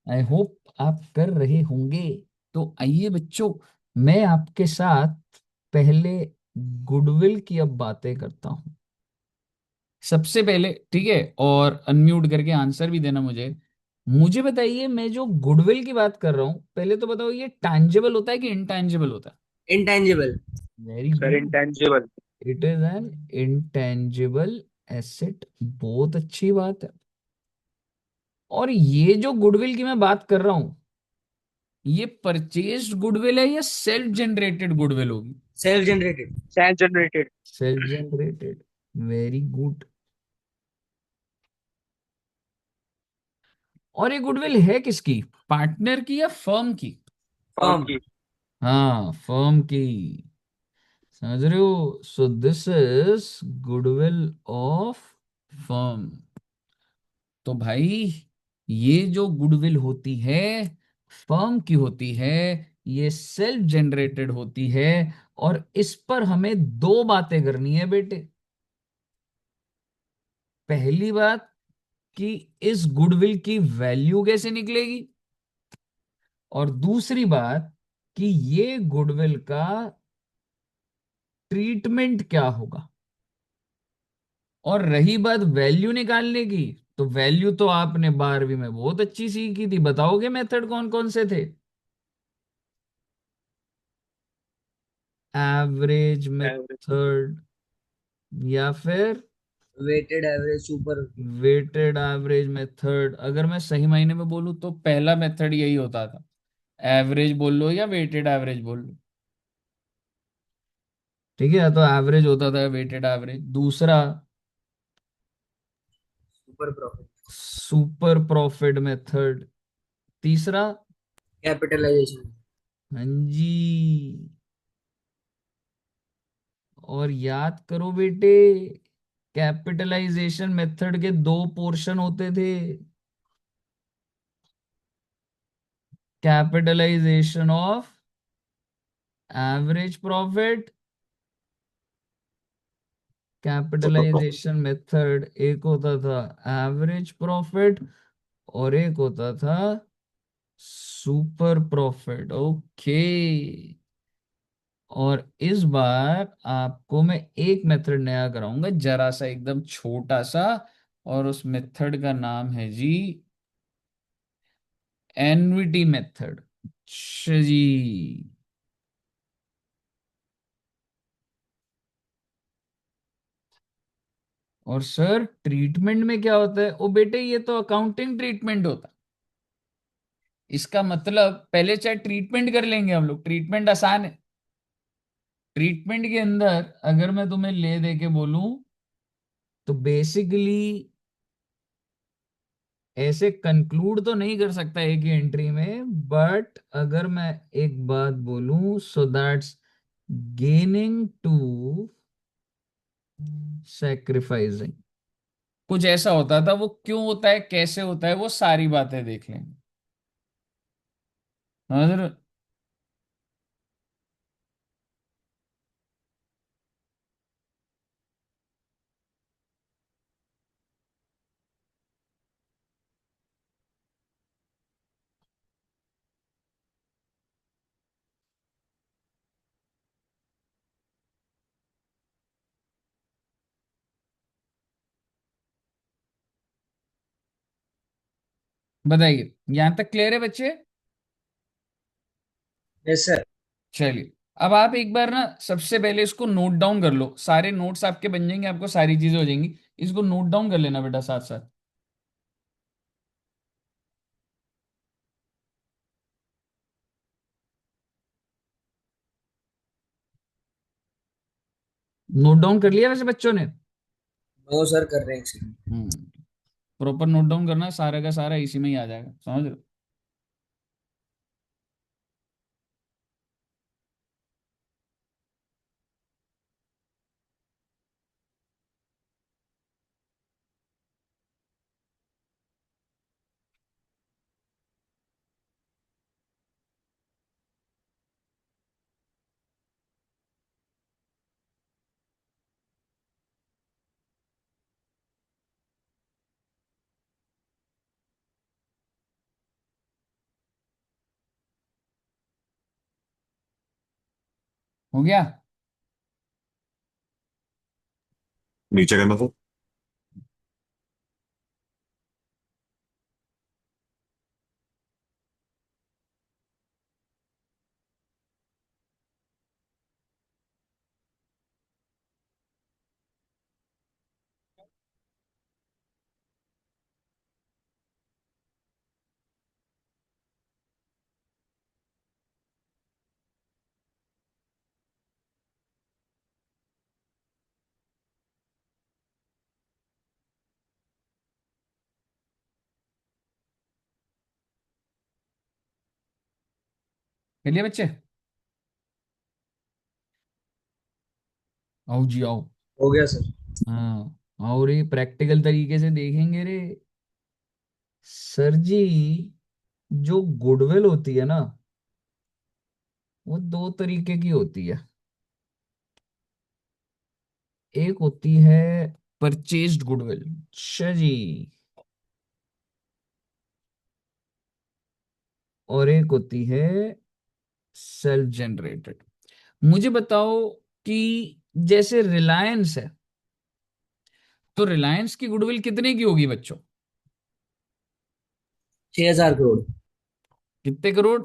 I hope आप कर रहे होंगे। तो आइए बच्चों, मैं आपके साथ पहले गुडविल की अब बातें करता हूं। सबसे पहले ठीक है, और अनम्यूट करके आंसर भी देना मुझे। मुझे बताइए, मैं जो गुडविल की बात कर रहा हूं, पहले तो बताओ ये टैंजिबल होता है कि इनटैंजिबल होता इंटेंजिबल। है? Very sir good. Intangible. It is an intangible asset. बहुत अच्छी बात है। और ये जो गुडविल की मैं बात कर रहा हूं, ये परचेज गुडविल है या सेल्फ जनरेटेड गुडविल होगी? Self generated. Self generated. Self generated. Very good. और ये गुडविल है किसकी? पार्टनर की या फर्म की? Form form. की। हाँ, फर्म की। समझ रहे हो? So this is goodwill of firm. तो भाई, ये जो गुडविल होती है, फर्म की होती है, ये सेल्फ जनरेटेड होती है। और इस पर हमें दो बातें करनी है बेटे। पहली बात कि इस गुडविल की वैल्यू कैसे निकलेगी, और दूसरी बात कि ये गुडविल का ट्रीटमेंट क्या होगा। और रही बात वैल्यू निकालने की, तो वैल्यू तो आपने 12वीं में बहुत अच्छी सीखी थी। बताओगे मेथड कौन कौन से थे? Average average. मेथड, या फिर weighted average super. Weighted average method. अगर मैं सही मायने में बोलूं तो पहला मेथड यही होता था, एवरेज बोल लो या वेटेड एवरेज बोल लो। ठीक है, तो एवरेज होता था, वेटेड एवरेज। दूसरा super profit. Super profit method. तीसरा, कैपिटलाइजेशन। हाँ जी। और याद करो बेटे, कैपिटलाइजेशन मेथड के दो पोर्शन होते थे। Capitalisation of average profit, capitalisation method एक होता था एवरेज प्रॉफिट, और एक होता था सुपर प्रॉफिट। ओके। और इस बार आपको मैं एक मेथड नया कराऊंगा, जरा सा एकदम छोटा सा। और उस मेथड का नाम है जी एनविटी मेथड। अच्छा जी। और सर, ट्रीटमेंट में क्या होता है? ओ बेटे, ये तो अकाउंटिंग ट्रीटमेंट होता है। इसका मतलब पहले चाहे ट्रीटमेंट कर लेंगे हम लोग, ट्रीटमेंट आसान है। ट्रीटमेंट के अंदर अगर मैं तुम्हें ले दे के बोलूं, तो बेसिकली ऐसे कंक्लूड तो नहीं कर सकता एक ही एंट्री में, बट अगर मैं एक बात बोलूं, so that's gaining to sacrificing. कुछ ऐसा होता था। वो क्यों होता है, कैसे होता है, वो सारी बातें देख लेंगे। समझ रहे हो? बताइए, यहां तक क्लियर है बच्चे? Yes sir. चलिए, अब आप एक बार ना सबसे पहले इसको नोट डाउन कर लो। सारे नोट्स आपके बन जाएंगे, आपको सारी चीजें हो जाएंगी। इसको नोट डाउन कर लेना बेटा साथ साथ। नोट डाउन कर लिया वैसे बच्चों ने? नो सर, कर रहे हैं एक सेकंड। हम्म। प्रॉपर नोट डाउन करना, सारा का सारा इसी में ही आ जाएगा। समझ रहे हो? हो गया। नीचे करना तो। चलिए बच्चे, आओ जी आओ। हो गया सर। हाँ, और ये प्रैक्टिकल तरीके से देखेंगे रे। सर जी, जो गुडविल होती है ना, वो दो तरीके की होती है। एक होती है परचेज्ड गुडविल। अच्छा जी। और एक होती है सेल्फ जनरेटेड। मुझे बताओ कि जैसे रिलायंस है, तो रिलायंस की गुडविल कितने की होगी बच्चों? 6,000 करोड़। कितने करोड़?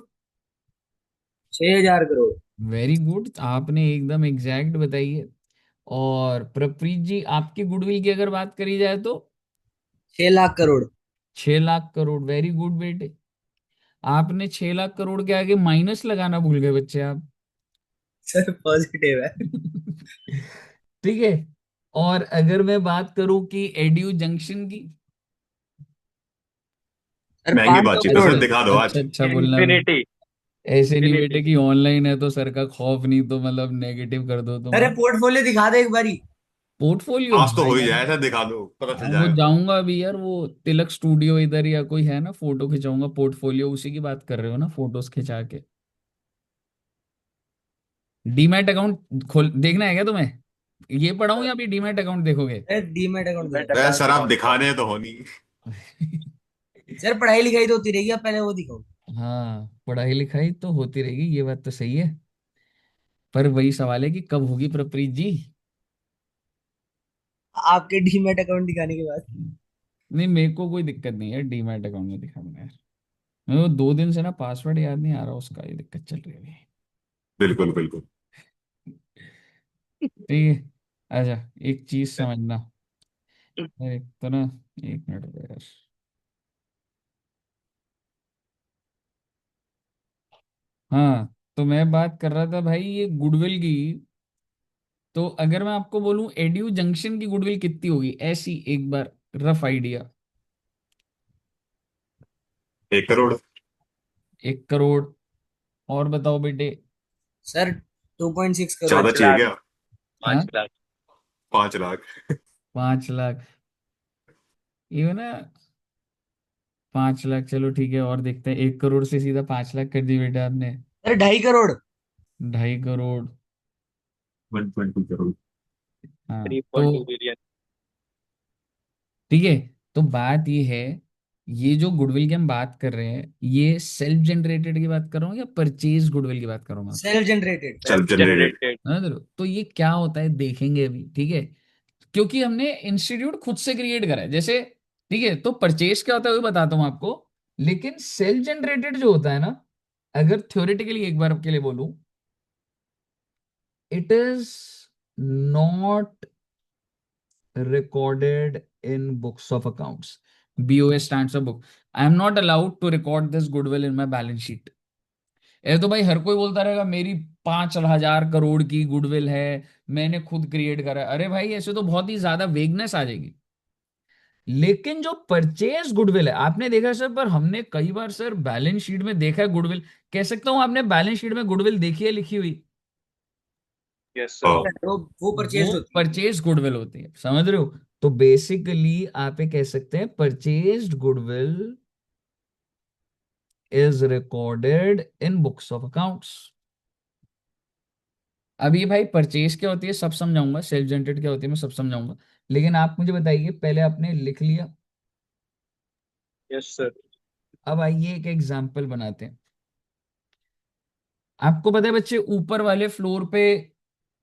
6,000 करोड़। वेरी गुड, आपने एकदम एग्जैक्ट बताई है। और प्रप्रीत जी, आपकी गुडविल की अगर बात करी जाए तो? 6 लाख करोड़। 6 लाख करोड़। वेरी गुड बेटे। आपने 6 लाख करोड़ के आगे माइनस लगाना भूल गए बच्चे आप। सर पॉजिटिव है। ठीक है। और अगर मैं बात करूं कि एड्यू जंक्शन की? सर महंगी पाँच सौ बातचीत है करोड़ सर, दिखा दो अच्छा आज। अच्छा, बोलना भी इन्फिनिटी। ऐसे नहीं बेटे इन्फिनिटी। कि ऑनलाइन है तो सर का खौफ नहीं, तो मतलब नेगेटिव कर दो तुम अरे आप। पोर्टफोलियो दिखा दे एक बारी। पोर्टफोलियो आज तो हो भाई ही यार। जाए, ऐसा दिखा दो पता चल वो जाएगा। जाऊंगा अभी यार, वो तिलक स्टूडियो इधर या कोई है ना, फोटो खिंचाऊंगा। पोर्टफोलियो उसी की बात कर रहे हो ना, फोटोज खिंचा के? डीमैट अकाउंट खोल देखना है क्या तुम्हें? ये पढ़ाऊं या अभी डीमैट अकाउंट देखोगे? अरे डीमैट अकाउंट डीमैट दिखाओ। अरे अकाउंट सर आप दिखाओ सर। दिखाने तो हो नहीं। सर पढ़ाई लिखाई तो होती रहेगी, आप पहले वो दिखाओ। हाँ, पढ़ाई लिखाई तो होती रहेगी, ये बात तो सही है। पर वही सवाल है कि कब होगी प्रप्रीत जी। आपके डीमैट अकाउंट दिखाने के बाद। नहीं, मेरे को कोई दिक्कत नहीं है डीमैट अकाउंट में दिखाने में। मेरे को 2 दिन से ना पासवर्ड याद नहीं आ रहा उसका, ये दिक्कत चल रही है। बिल्कुल बिल्कुल। ठीक है। अच्छा, एक चीज समझना। एक तो ना, 1 मिनट रुको यार। हाँ, तो मैं बात कर रहा था भाई ये गुडविल की। तो अगर मैं आपको बोलूं एड्यू जंक्शन की गुडविल कितनी होगी, ऐसी एक बार रफ आइडिया। 1 करोड़। 1 करोड़। और बताओ बेटे। सर 2.6 करोड़। ज्यादा पांच चाहिए लाख क्या? हाँ, 5 लाख। 5 लाख। 5 लाख। ये ना, 5 लाख, चलो ठीक है। और देखते हैं, 1 करोड़ से सीधा 5 लाख कर दी बेटा आपने। सर 2.5 करोड़। 2.5 करोड़। 1.2 करोड़। हाँ, थ्री तो पॉइंट टू बिलियन ठीक है। तो बात ये है, ये जो गुडविल की हम बात कर रहे हैं, ये सेल्फ जनरेटेड की बात कर रहा हूँ या परचेज गुडविल की बात कर रहा हूँ मैं आपसे? Self generated. Self self generated. Generated. समझ रहे हो? तो ये क्या होता है देखेंगे अभी, ठीक है। क्योंकि हमने इंस्टीट्यूट खुद से क्रिएट करा है जैसे। ठीक है, तो परचेज क्या होता है वो बताता हूँ आपको। लेकिन सेल्फ जनरेटेड जो होता है ना, अगर थ्योरेटिकली एक बार के लिए बोलूं, it is not recorded in books of accounts. BOS stands for book. I am not allowed to record this goodwill in my balance sheet. ये तो भाई हर कोई बोलता रहेगा मेरी 5,000 करोड़ की गुडविल है, मैंने खुद क्रिएट करा है। अरे भाई, ऐसे तो बहुत ही ज्यादा वेगनेस आ जाएगी। लेकिन जो परचेज गुडविल है, आपने देखा सर, पर हमने कई बार सर बैलेंस शीट में देखा है गुडविल। कह सकता हूं आपने बैलेंस शीट में गुडविल देखी है लिखी हुई? Yes sir. हाँ। वो वो परचेज होती है। परचेज गुडविल होती है, समझ रहे हो? तो बेसिकली आप ये कह सकते हैं purchased goodwill is recorded in books of accounts. अभी भाई परचेज क्या होती है सब समझाऊंगा, सेल्फ जनरेट क्या होती है मैं सब समझाऊंगा। लेकिन आप मुझे बताइए, पहले आपने लिख लिया। Yes sir. अब आइए एक एग्जाम्पल बनाते हैं। आपको पता है बच्चे, ऊपर वाले फ्लोर पे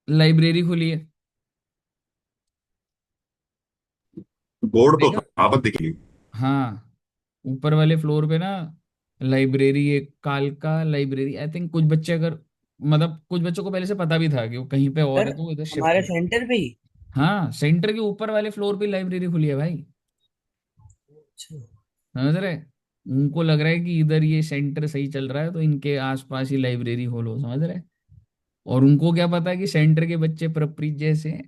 लाइब्रेरी खुली है, बोर्ड तो देखा? कहाँ पर दिखी? हाँ, ऊपर वाले फ्लोर पे ना लाइब्रेरी, एक कालका लाइब्रेरी, आई थिंक कुछ बच्चे अगर, मतलब कुछ बच्चों को पहले से पता भी था कि वो कहीं पे और सर है तो वो इधर शिफ्ट हमारे हो। सेंटर पे ही। हाँ, सेंटर के ऊपर वाले फ्लोर पे लाइब्रेरी खुली है भाई। अच्छा। समझ रहे? उनको लग रहा है कि इधर ये सेंटर सही चल रहा है तो इनके आसपास ही लाइब्रेरी खोलो, समझ रहे? और उनको क्या पता है कि सेंटर के बच्चे प्रपरीत जैसे हैं।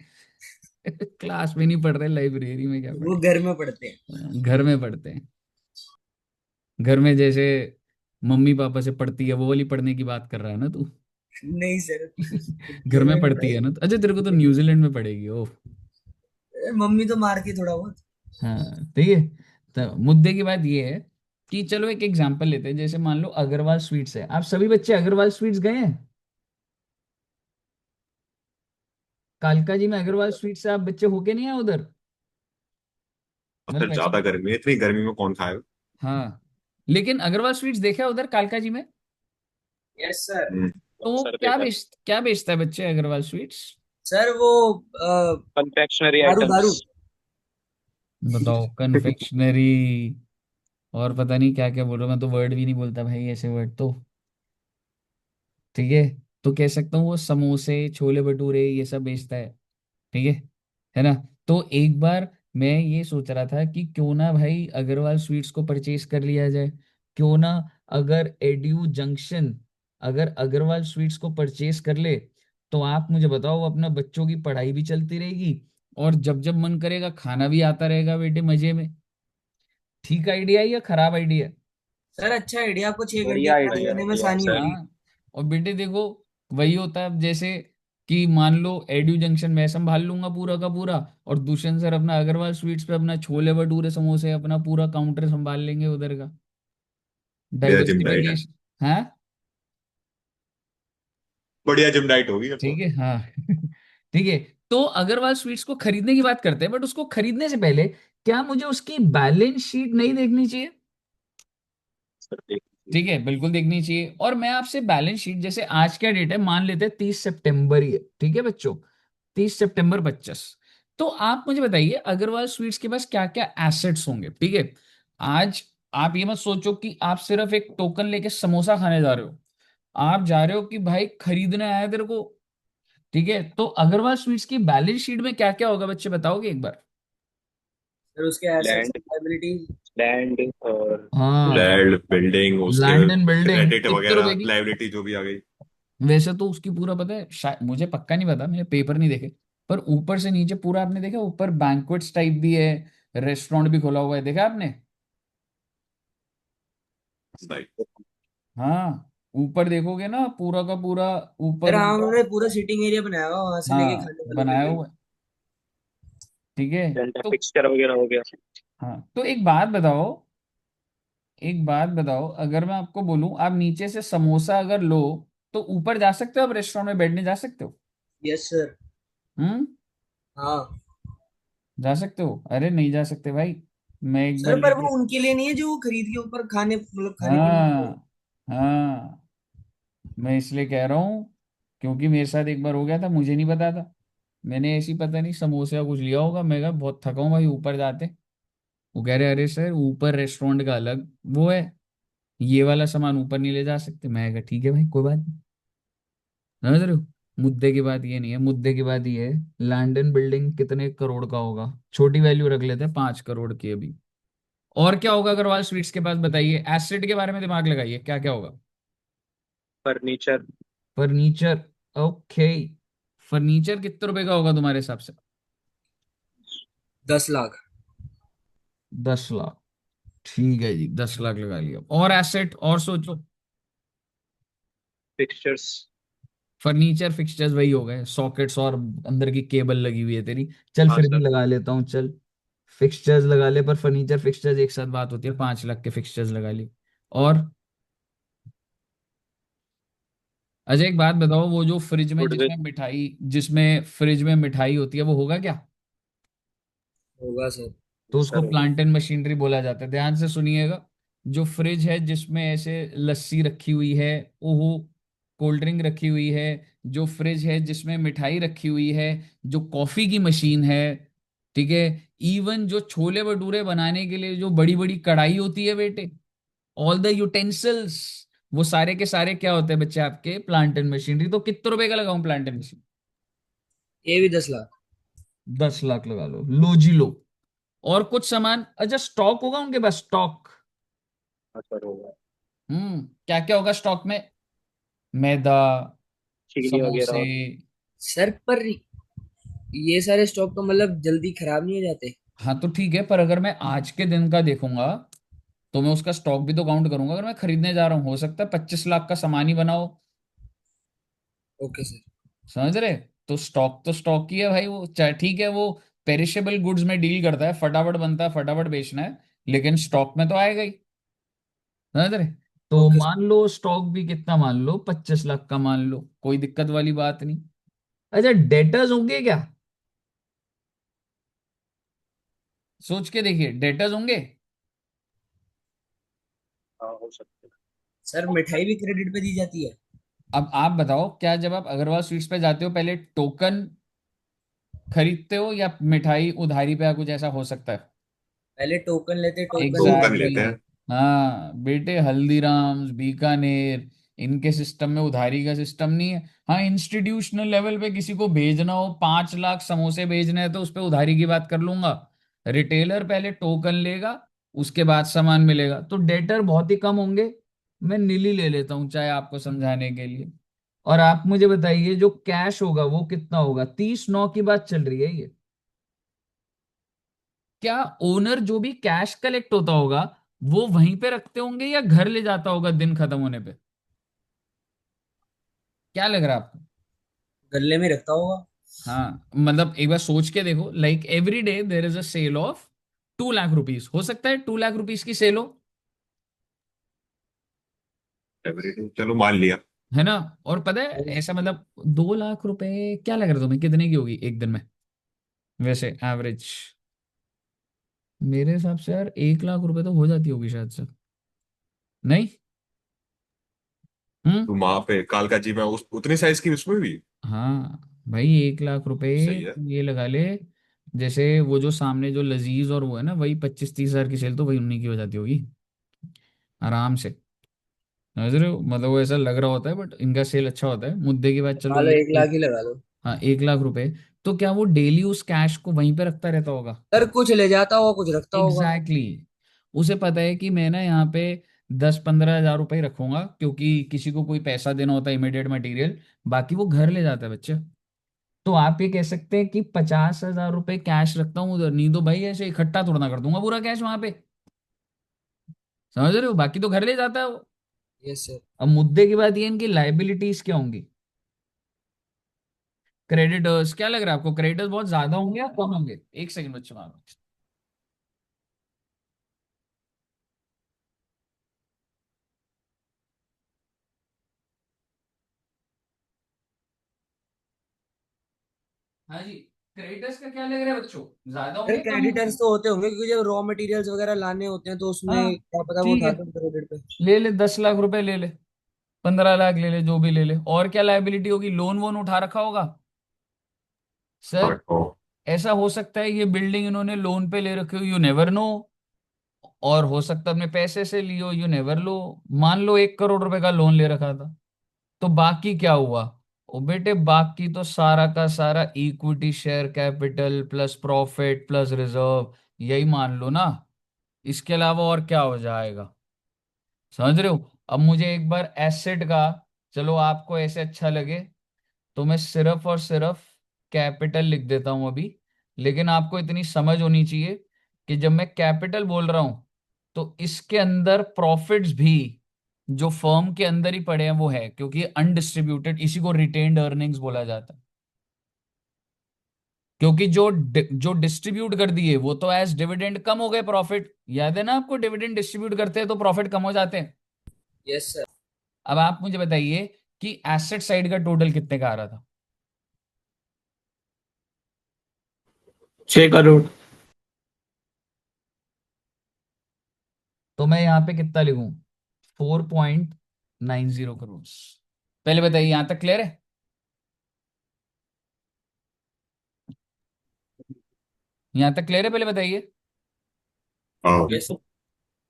क्लास में नहीं पढ़ रहे, लाइब्रेरी में क्या वो पढ़े? घर में पढ़ते हैं। घर में पढ़ते हैं। घर में जैसे मम्मी पापा से पढ़ती है वो वाली पढ़ने की बात कर रहा है ना तू? नहीं सर, घर घर में में नहीं पढ़ती है पढ़ाई। ना? अच्छा, तेरे को तो न्यूजीलैंड में पढ़ेगी। ओह। मम्मी तो मार के थोड़ा बहुत। हाँ, ठीक है। तो मुद्दे की बात ये है कि चलो एक एग्जांपल लेते हैं, जैसे मान लो अग्रवाल स्वीट्स है, आप सभी बच्चे अग्रवाल स्वीट्स गए हैं? कालका जी में अग्रवाल स्वीट्स से आप बच्चे होके नहीं आए उधर? और मतलब सर ऐसा। ज्यादा गर्मी है, इतनी गर्मी में कौन खाएगा? हाँ, लेकिन अग्रवाल स्वीट्स देखा है उधर कालका जी में? Yes sir. हम्म। तो वो सर देखा। क्या बेचता है बच्चे अग्रवाल स्वीट्स? सर वो कन्फेक्शनरी दारू आइटम्स। दारू। बताओ, कन्फेक्शनरी और पता नहीं क्या क्या बोल रहा हूँ, मैं तो वर्ड भी नहीं बोलता भाई ऐसे वर्ड तो। ठीक है, तो कह सकता हूँ वो समोसे छोले भटूरे ये सब बेचता है। ठीक है ना? तो एक बार मैं ये सोच रहा था कि क्यों ना भाई अग्रवाल स्वीट्स को परचेज कर लिया जाए। क्यों ना, अगर एड्यू जंक्शन अगर अग्रवाल स्वीट्स को परचेज कर ले, तो आप मुझे बताओ, अपना बच्चों की पढ़ाई भी चलती रहेगी और जब जब मन करेगा खाना भी आता रहेगा बेटे मजे में। ठीक आइडिया है या खराब आइडिया? सर अच्छा आइडिया, आपको 6 घंटे बढ़िया खाना आइडिया खाने में दिया है आसानी सर। होगी। हाँ, और बेटे देखो, वही होता है अब जैसे कि मान लो एड्यू जंक्शन मैं संभाल लूंगा पूरा का पूरा, और दुष्यंत सर अपना अग्रवाल स्वीट्स पे अपना छोले भटूरे समोसे अपना पूरा काउंटर संभाल लेंगे उधर का। बढ़िया जिम डाइट है। डाइवर्सिफिकेशन। हाँ, बढ़िया जिम डाइट होगी अब तो। ठीक है, हाँ। ठीक है, तो अग्रवाल स्वीट्स को खरीदने की बात करते हैं, बट उसको खरीदने से पहले क्या मुझे उसकी बैलेंस शीट नहीं देखनी चाहिए? सर देख लीजिए। ठीक है, बिल्कुल देखनी चाहिए। और मैं आपसे बैलेंस शीट, जैसे आज क्या डेट है, मान लेते हैं 30 सितंबर ही है, ठीक है बच्चों, 30 सितंबर 25। तो आप मुझे बताइए अग्रवाल स्वीट्स के पास क्या क्या एसेट्स होंगे? ठीक है, आज आप ये मत सोचो कि आप सिर्फ एक टोकन लेके समोसा खाने जा रहे हो, आप जा रहे हो कि भाई खरीदने आया तेरे को। ठीक है, तो अग्रवाल स्वीट्स की बैलेंस शीट में क्या क्या होगा बच्चे, बताओगे एक बार? सर उसके एसेट्स लैंड। लायबिलिटीज। लैंड और हाँ, लैंड बिल्डिंग उसके लैंड एंड बिल्डिंग क्रेडिट कितने रुपए वगैरह की? लाइबिलिटी जो भी आ गई। वैसे तो उसकी पूरा पता है, शायद मुझे पक्का नहीं पता, मैंने पेपर नहीं देखे, पर ऊपर से नीचे पूरा आपने देखा, ऊपर बैंक्वेट्स टाइप भी है, रेस्टोरेंट भी खोला हुआ है, देखा आपने? Right. हाँ, ऊपर देखोगे ना पूरा का पूरा सर ऊपर हाँ, उनका। उन्होंने पूरा सिटिंग एरिया बनाया हुआ वहां से लेके हाँ, खाने वालों के बनाया लिए। हुआ है। ठीक है, डेल्टा तो फिक्सचर वगैरह हो गया। हाँ, तो एक बात बताओ, एक बात बताओ, अगर मैं आपको बोलूं आप नीचे से समोसा अगर लो तो ऊपर जा सकते हो, आप रेस्टोरेंट में बैठने जा सकते हो? Yes sir. हम्म, हाँ जा सकते हो? अरे नहीं जा सकते भाई, मैं एक बार सर, पर लेके। वो उनके लिए नहीं है जो वो खरीद के ऊपर खाने मतलब खाने के लिए। हाँ, हाँ, मैं इसलिए कह रहा हूँ क्योंकि मेरे साथ एक बार हो गया था, मुझे नहीं पता था, मैंने ऐसी पता नहीं समोसे का कुछ लिया होगा, मैं कहा बहुत थका हूँ भाई ऊपर जाते। वो कह रहे अरे सर ऊपर रेस्टोरेंट का अलग वो है, ये वाला सामान ऊपर नहीं ले जा सकते। मैं कहा ठीक है भाई, कोई बात नहीं। समझ रहे हो? मुद्दे की बात ये नहीं है, मुद्दे की बात ये है लैंड एंड बिल्डिंग कितने करोड़ का होगा, छोटी वैल्यू रख लेते हैं 5 करोड़ की अभी। और क्या होगा अग्रवाल स्वीट्स के पास, बताइए, एसेट के बारे में दिमाग लगाइए, क्या क्या होगा? फर्नीचर। Furniture, okay. फर्नीचर कितने रुपए का होगा तुम्हारे हिसाब से? 10 लाख। 10 लाख, ठीक है जी, 10 लाख लगा लिया। और एसेट और सोचो। फिक्सचर्स। फर्नीचर फिक्सचर्स वही हो गए, सॉकेट्स और अंदर की केबल लगी हुई है तेरी। चल हाँ फिर भी सर। लगा लेता हूँ, चल फिक्सचर्स लगा ले, पर फर्नीचर फिक्सचर्स एक साथ बात होती है, 5 लाख के फिक्सचर्स लगा ली। और अजय एक बात बताओ, वो जो फ्रिज में गुडविल। जिसमें मिठाई होती है वो होगा क्या? होगा सर। तो उसको सर होगा। प्लांट एंड मशीनरी बोला जाता है, ध्यान से सुनिएगा। जो फ्रिज है जिसमें ऐसे लस्सी रखी हुई है, ओहो, कोल्ड ड्रिंक रखी हुई है, जो फ्रिज है जिसमें मिठाई रखी हुई है, जो कॉफी की मशीन है, ठीक है, इवन जो छोले भटूरे बनाने के लिए जो बड़ी बड़ी कढ़ाई होती है बेटे, ऑल द यूटेंसिल्स, वो सारे के सारे क्या होते हैं बच्चे आपके? Plant and machinery. तो कितने रुपए का लगाऊं प्लांट एंड मशीन? ये भी 10 लाख। 10 लाख लगा लो जी लो। और कुछ सामान, अच्छा स्टॉक होगा उनके पास, स्टॉक? हाँ सर होगा। क्या क्या होगा स्टॉक में? मैदा, चीनी समोसे। वगैरह। सर पर ये सारे स्टॉक तो मतलब जल्दी खराब नहीं हो जाते? हाँ तो ठीक है, पर अगर मैं आज के दिन का देखूंगा तो मैं उसका स्टॉक भी तो काउंट करूंगा। अगर मैं खरीदने जा रहा हूँ, हो सकता है 25 लाख का सामान ही बनाओ। Okay sir. समझ रहे? तो स्टॉक तो स्टॉक ही है भाई, वो चाहे ठीक है वो पेरिशेबल गुड्स में डील करता है, फटाफट बनता है, फटाफट बेचना है, लेकिन स्टॉक में तो आएगा ही। समझ रहे? तो ओके सर। मान लो स्टॉक भी कितना, मान लो 25 लाख का मान लो, कोई दिक्कत वाली बात नहीं। अच्छा डेटर्स होंगे क्या? सोच के देखिए, डेटर्स होंगे? हाँ हो सकता है। सर मिठाई भी क्रेडिट पे दी जाती है? अब आप बताओ, क्या जब आप अग्रवाल स्वीट्स पे जाते हो पहले टोकन खरीदते हो या मिठाई उधारी पे, या कुछ ऐसा हो सकता है? पहले टोकन लेते, टोकन में टोकन मिठाई लेते एग्जैक्टली हैं। मिलती। हाँ बेटे, हल्दीराम्स, बीकानेर, इनके सिस्टम में उधारी का सिस्टम नहीं है। हाँ इंस्टीट्यूशनल लेवल पे किसी को भेजना हो, 5 लाख समोसे भेजने हैं, तो उस पे उधारी की बात कर लूंगा। रिटेलर पहले टोकन लेगा, उसके बाद सामान मिलेगा, तो डेटर बहुत ही कम होंगे। मैं नीली ले लेता हूँ चाहे आपको समझाने के लिए। और आप मुझे बताइए जो कैश होगा वो कितना होगा? 30/9 की बात चल रही है ये। क्या ओनर जो भी कैश कलेक्ट होता होगा वो वहीं पे रखते होंगे या घर ले जाता होगा दिन खत्म होने पे? क्या लग रहा है आपको? गले में रखता होगा। हाँ मतलब एक बार सोच के देखो, like every day there is a sale of 2 lakh rupees, हो सकता है 2 लाख रुपीज की सेल हो, एवरीडे चलो मान लिया। है ना? और पता है ऐसा मतलब 2 लाख रुपए क्या लग रहा है तुम्हें कितने की होगी एक दिन में वैसे एवरेज? मेरे हिसाब से यार 1 लाख रुपए तो हो जाती होगी शायद से। नहीं? हम्म। तुम वहां पे कालका जी में उस उतनी साइज की उसमें भी। हाँ भाई 1 लाख रुपए सही है। ये लगा ले। जैसे वो जो सामने जो लजीज और वो है ना, वही 25-30 हजार की सेल तो वही उन्हीं की हो जाती होगी आराम से। समझ रहे हो? मतलब वो ऐसा लग रहा होता है बट इनका सेल अच्छा होता है। मुद्दे की बात चलो मान लो ये 1 लाख एक, ही लगा लो। हाँ 1 लाख रुपए। तो क्या वो डेली उस कैश को वहीं पे रखता रहता होगा? सर कुछ ले जाता होगा, कुछ रखता होगा। Exactly exactly. उसे पता है कि मैं ना यहाँ पे 10-15 हजार रुपए ही रखूंगा, क्योंकि किसी को कोई पैसा देना होता है इमीडिएट मटेरियल, बाकी वो घर ले जाता है बच्चे। तो आप ये कह सकते हैं कि 50,000 रुपए कैश रखता हूँ उधर, नहीं तो भाई ऐसे इकट्ठा थोड़ा ना कर दूंगा पूरा कैश वहां पे। समझ रहे हो? बाकी तो घर ले जाता है वो। Yes sir. अब मुद्दे की बात ये है, इनकी लाइबिलिटीज क्या होंगी? क्रेडिटर्स, क्या लग रहा है आपको? क्रेडिटर्स बहुत ज्यादा होंगे या कम होंगे? एक सेकंड बच्चे मारो। हाँ जी, क्रेडिटर्स का क्या लग रहा है बच्चों? ज्यादा सर होंगे कम होंगे? क्रेडिटर्स तो होते होंगे, क्योंकि जब रॉ मटेरियल्स वगैरह लाने होते हैं तो उसमें हाँ क्या पता वो ठीक है, उठाते हैं क्रेडिट पे। ले ले 10 लाख रुपए ले ले, 15 लाख ले ले, जो भी ले ले। और क्या लाइबिलिटी होगी? लोन वोन उठा रखा होगा सर? हाँ, ऐसा हो सकता है ये बिल्डिंग इन्होंने लोन पे ले रखी हो, यू नेवर नो। और हो सकता है अपने पैसे से लियो, यू नेवर लो। मान लो 1 करोड़ रुपए का लोन ले रखा था, तो बाकी क्या हुआ? ओ बेटे बाकी तो सारा का सारा equity share capital plus profit plus reserve, यही मान लो ना। इसके अलावा और क्या हो जाएगा? समझ रहे हो? अब मुझे एक बार एसेट का, चलो आपको ऐसे अच्छा लगे तो मैं सिर्फ और सिर्फ कैपिटल लिख देता हूं अभी। लेकिन आपको इतनी समझ होनी चाहिए कि जब मैं कैपिटल बोल रहा हूं तो इसके अंदर प्रॉफिट्स भी जो फर्म के अंदर ही पड़े हैं वो है, क्योंकि अनडिस्ट्रीब्यूटेड, इसी को रिटेन्ड अर्निंग्स बोला जाता है। क्योंकि जो डिस्ट्रीब्यूट कर दिए वो तो एज डिविडेंड कम हो गए प्रॉफिट। याद है ना आपको? डिविडेंड डिस्ट्रीब्यूट करते हैं तो प्रॉफिट कम हो जाते हैं। Yes sir. अब आप मुझे बताइए कि एसेट साइड का टोटल कितने का आ रहा था? 6 करोड़। तो मैं यहाँ पे कितना लिखूं? 4.90 करोड़। पहले बताइए, यहां तक क्लियर है? यहां तक क्लियर है, पहले बताइए। हाँ। Yes sir.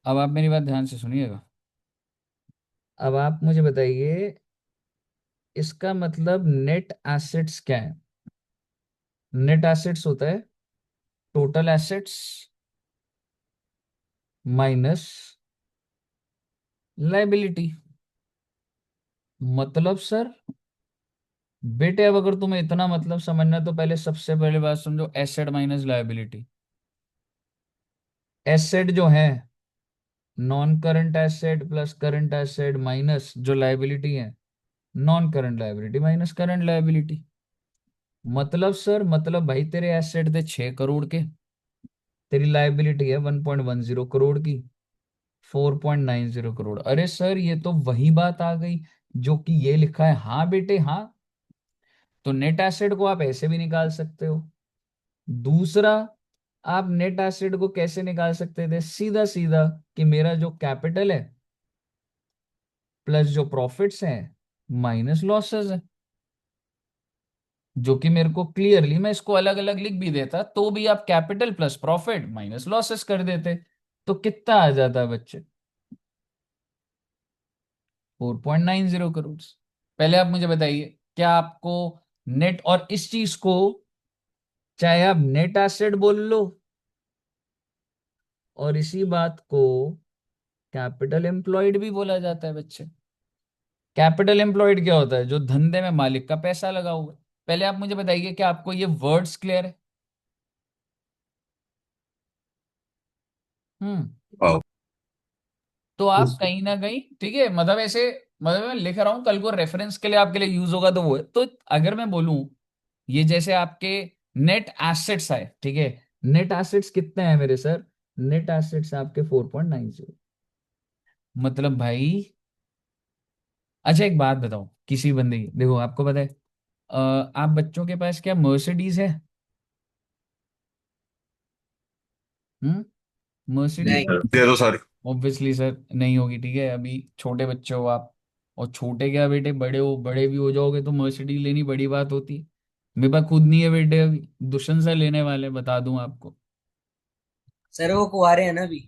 अब आप मेरी बात ध्यान से सुनिएगा। अब आप मुझे बताइए, इसका मतलब नेट एसेट्स क्या है? नेट एसेट्स होता है टोटल एसेट्स माइनस लाइबिलिटी। मतलब सर, बेटे अब अगर तुम्हें इतना मतलब समझना है, तो पहले सबसे पहले बात समझो, एसेट माइनस लायबिलिटी। एसेट जो है non current asset plus current asset minus जो लायबिलिटी है non current liability minus current liability. मतलब सर, मतलब भाई तेरे एसेट थे 6 करोड़ के, तेरी लायबिलिटी है 1.10 करोड़ की, 4.90 करोड़। अरे सर, ये तो वही बात आ गई जो कि ये लिखा है। हाँ बेटे हाँ, तो नेट एसेट को आप ऐसे भी निकाल सकते हो। दूसरा, आप नेट एसेट को कैसे निकाल सकते थे? सीधा सीधा, कि मेरा जो कैपिटल है प्लस जो प्रॉफिट्स हैं माइनस लॉसेस है। जो कि मेरे को क्लियरली, मैं इसको अलग अलग लिख भी देता तो भी आप capital plus profit minus losses कर देते, तो कितना आ जाता बच्चे? 4.90 करोड़। पहले आप मुझे बताइए, क्या आपको नेट, और इस चीज को चाहे आप नेट एसेट बोल लो और इसी बात को कैपिटल एम्प्लॉयड भी बोला जाता है बच्चे। कैपिटल एम्प्लॉयड क्या होता है? जो धंधे में मालिक का पैसा लगा हुआ है। पहले आप मुझे बताइए, क्या आपको ये वर्ड्स क्लियर है? हम्म। हाँ। तो आप कहीं ना कहीं, ठीक है, मतलब ऐसे, मतलब मैं लिख रहा हूं, कल को रेफरेंस के लिए आपके लिए यूज होगा तो वो है। तो अगर मैं बोलूं, ये जैसे आपके नेट एसेट्स आए, ठीक है, नेट एसेट्स कितने हैं मेरे सर? नेट एसेट्स आपके 4.90। मतलब भाई, अच्छा एक बात बताओ, किसी बंदे की, देखो आपको पता है, आप बच्चों के पास क्या मर्सिडीज है? मर्सिडीज नहीं। है? दे दो सर। ऑब्वियसली सर नहीं होगी, ठीक है, अभी छोटे बच्चे हो आप। और छोटे क्या बेटे, बड़े हो, बड़े भी हो जाओगे तो मर्सिडीज लेनी बड़ी बात होती है। मेरे पास खुद नहीं है बेटे, अभी दुष्यंत से लेने वाले, बता दूं आपको। सर वो कुंवारे हैं ना अभी।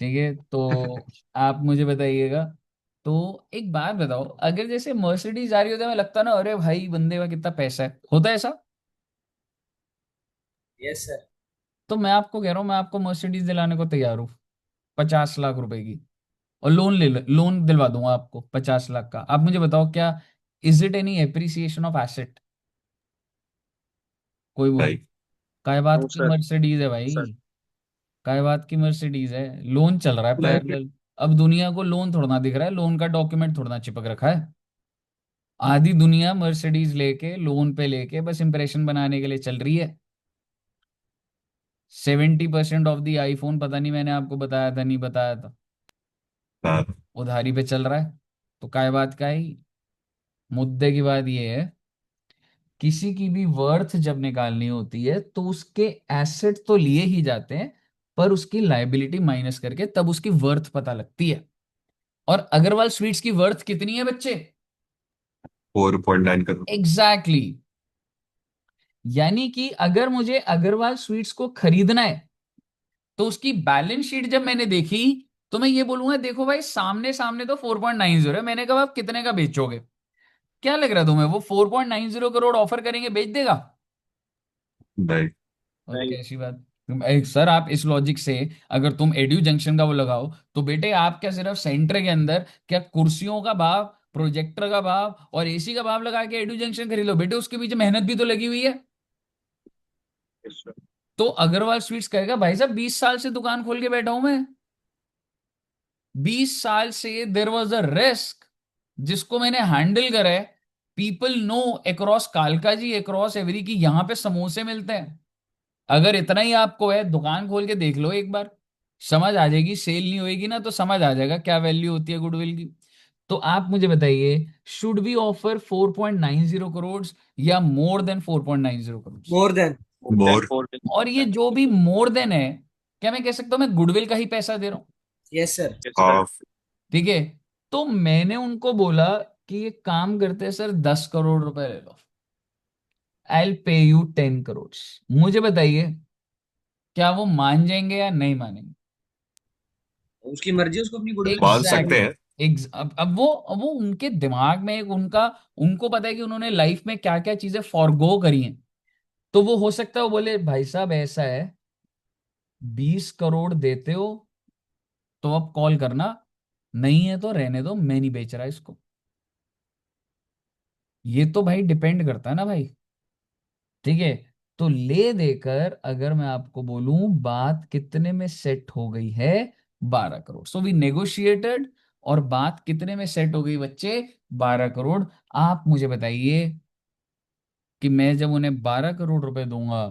ठीक है, तो आप मुझे बताइएगा, तो एक बात बताओ, अगर जैसे मर्सिडीज आ रही होती है, हमें लगता ना, अरे भाई बंदे का कितना पैसा है, होता है ऐसा? Yes sir. तो मैं आपको कह रहा हूँ, मैं आपको मर्सिडीज दिलाने को तैयार हूँ, 50 लाख रुपए की, और लोन लोन दिलवा दूंगा आपको 50 लाख का। आप मुझे बताओ, क्या is it any appreciation of asset? कोई बोल। नहीं। काय बात नो की सर। मर्सिडीज है सर। भाई, काय बात की मर्सिडीज है, लोन चल रहा है नहीं। पैरेलल। अब दुनिया को लोन थोड़ा ना दिख रहा है, लोन का डॉक्यूमेंट थोड़ा ना चिपक रखा है। आधी दुनिया मर्सिडीज लेके, लोन पे लेके, बस इंप्रेशन बनाने के लिए चल रही है। 70% ऑफ दी आईफोन, पता नहीं मैंने आपको बताया था नहीं बताया था, हाँ। उधारी पे चल रहा है। तो काय बात का ही, मुद्दे की बात ये है, किसी की भी वर्थ जब निकालनी होती है तो उसके एसेट तो लिए ही जाते हैं, पर उसकी लायबिलिटी माइनस करके तब उसकी वर्थ पता लगती है। और अग्रवाल स्वीट्स की वर्थ कितनी है बच्चे? 4.9 करोड़। Exactly exactly। यानी कि अगर मुझे अग्रवाल स्वीट्स को खरीदना है, तो उसकी बैलेंस शीट जब मैंने देखी, तो मैं ये बोलूंगा, देखो भाई, सामने सामने तो 4.90 है, मैंने कहा आप कितने का बेचोगे? क्या लग रहा है तुम्हें, वो 4.90 करोड़ ऑफर करेंगे, बेच देगा? नहीं। और नहीं। कैसी बात? सर आप इस लॉजिक से, अगर तुम एड्यू जंक्शन का वो लगाओ, तो बेटे आप क्या सिर्फ सेंटर के अंदर क्या कुर्सियों का भाव, प्रोजेक्टर का भाव और एसी का भाव लगा के एड्यू जंक्शन खरीद लो? बेटे उसके पीछे मेहनत भी तो लगी हुई है। Yes sir. तो अग्रवाल स्वीट्स कहेगा, भाई साहब 20 साल से दुकान खोल के बैठा हूं मैं, 20 साल से देर वॉज अ रिस्क जिसको मैंने हैंडल करा है। पीपल नो अक्रॉस कालका जी, अक्रॉस एवरी, की यहाँ पे समोसे मिलते हैं। अगर इतना ही आपको है, दुकान खोल के देख लो एक बार, समझ आ जाएगी। सेल नहीं होएगी ना, तो समझ आ जाएगा क्या वैल्यू होती है गुडविल की। तो आप मुझे बताइए, शुड वी ऑफर 4.90 करोड़ या more than 4.90 crore? More than. More. Four और ये जो भी मोर देन है, क्या मैं कह सकता हूं मैं गुडविल का ही पैसा दे रहा हूं? Yes sir. Yes sir. Half. ठीक है, तो मैंने उनको बोला कि ये काम करते हैं सर, 10 करोड़ रुपए ले लो, आई पे यू 10 करोड़। मुझे बताइए, क्या वो मान जाएंगे या नहीं मानेंगे? उसकी मर्जी, उसको अपनी गुडविल मान दिखानी सकते है। हैं। अब वो उनके दिमाग में एक उनका, उनको पता है कि उन्होंने लाइफ में क्या क्या चीजें फॉरगो करी हैं। तो वो हो सकता है वो बोले भाई साहब ऐसा है, 20 करोड़ देते हो तो अब कॉल करना, नहीं है तो रहने दो, मैं नहीं बेच रहा इसको। ये तो भाई डिपेंड करता है ना भाई। ठीक है। तो ले देकर अगर मैं आपको बोलूं बात कितने में सेट हो गई है, 12 करोड़। सो वी नेगोशिएटेड, और बात कितने में सेट हो गई बच्चे, 12 करोड़। आप मुझे बताइए कि मैं जब उन्हें 12 करोड़ रुपए दूंगा,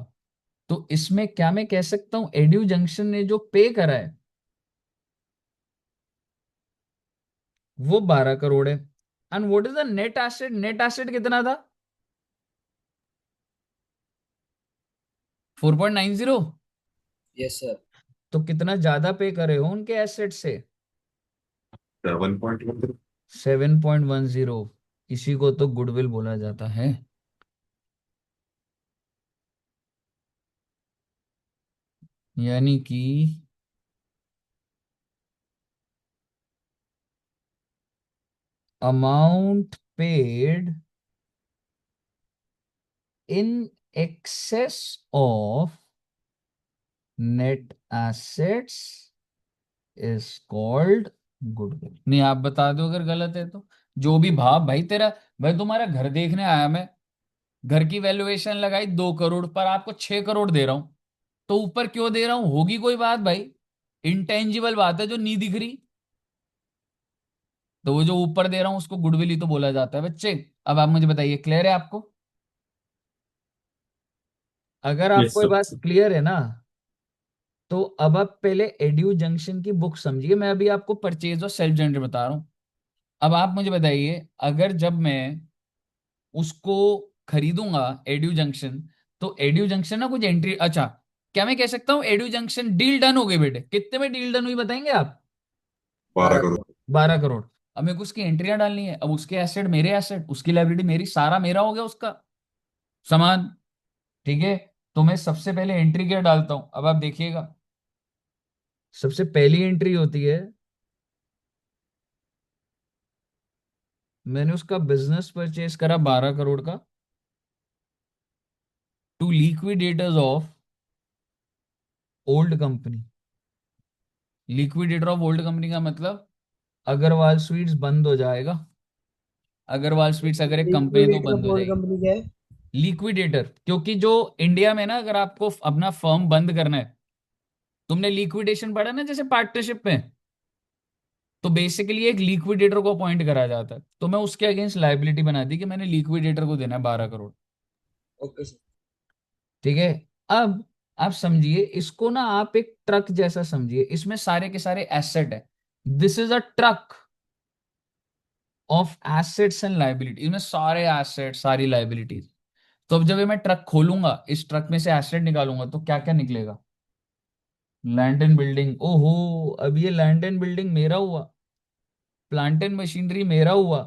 तो इसमें क्या मैं कह सकता हूं एड्यू जंक्शन ने जो पे करा है वो 12 करोड़ है। And what is the net asset? Net asset कितना था? 4.90। Yes sir. तो कितना ज्यादा पे करे हो उनके एसेट से? 7.1। 7.10। इसी को तो गुडविल बोला जाता है। यानी कि amount paid in excess of net assets is called goodwill. नहीं, आप बता दो अगर गलत है तो। जो भी भाव भाई तेरा, भाई तुम्हारा घर देखने आया मैं, घर की वैल्यूएशन लगाई 2 करोड़ पर, आपको 6 करोड़ दे रहा हूं। तो ऊपर क्यों दे रहा हूं? होगी कोई बात भाई, इंटेंजिबल बात है जो नहीं दिख रही। तो वो जो ऊपर दे रहा हूं उसको गुडविल ही तो बोला जाता है बच्चे। अब आप मुझे बताइए, क्लियर है आपको? अगर यस आपको ये सर। बात क्लियर है ना, तो अब आप पहले एड्यू जंक्शन की बुक समझिए। मैं अभी आपको परचेज और सेल्फ जनरेट बता रहा हूं। अब आप मुझे बताइए, अगर जब मैं उसको खरीदूंगा एड्यू जंक्शन, तो एड्यू जंक्शन ना कुछ एंट्री, अच्छा, क्या मैं कह सकता हूँ एड्यू जंक्शन डील डन हो गई बेटे? कितने में डील डन हुई बताएंगे आप? 12 करोड़। 12 करोड़। अब मेरे को उसकी एंट्रियां डालनी है। अब उसके एसेट मेरे एसेट, उसकी लाइबिलिटी मेरी, सारा मेरा हो गया उसका सामान। ठीक है। तो मैं सबसे पहले एंट्री क्या डालता हूं, अब आप देखिएगा। सबसे पहली एंट्री होती है, मैंने उसका बिजनेस परचेज करा 12 करोड़ का, to liquidators of old company. Liquidator of old company का मतलब अग्रवाल स्वीट्स बंद हो जाएगा। अग्रवाल स्वीट्स अगर एक कंपनी है तो लिक्विडेटर बंद ऑफ हो ओल्ड जाएगी। कंपनी क्या है? लिक्विडेटर, क्योंकि जो इंडिया में ना, अगर आपको अपना फर्म बंद करना है, तुमने लिक्विडेशन पढ़ा ना जैसे पार्टनरशिप में, तो बेसिकली एक लिक्विडेटर को अपॉइंट करा जाता है। तो मैं उसके अगेंस्ट लाइबिलिटी बना दी कि मैंने लिक्विडेटर को देना है 12 करोड़। Okay sir. ठीक है। अब आप समझिए इसको ना, आप एक ट्रक जैसा समझिए, इसमें सारे के सारे एसेट है। This is a truck of assets and liability. इसमें सारे एसेट, सारी लाइबिलिटीज। तो अब जब ये मैं ट्रक खोलूंगा, इस ट्रक में से एसेट निकालूंगा, तो क्या क्या निकलेगा? Land and building. ओहो, अब ये लैंड एंड बिल्डिंग मेरा हुआ, प्लांट एंड मशीनरी मेरा हुआ,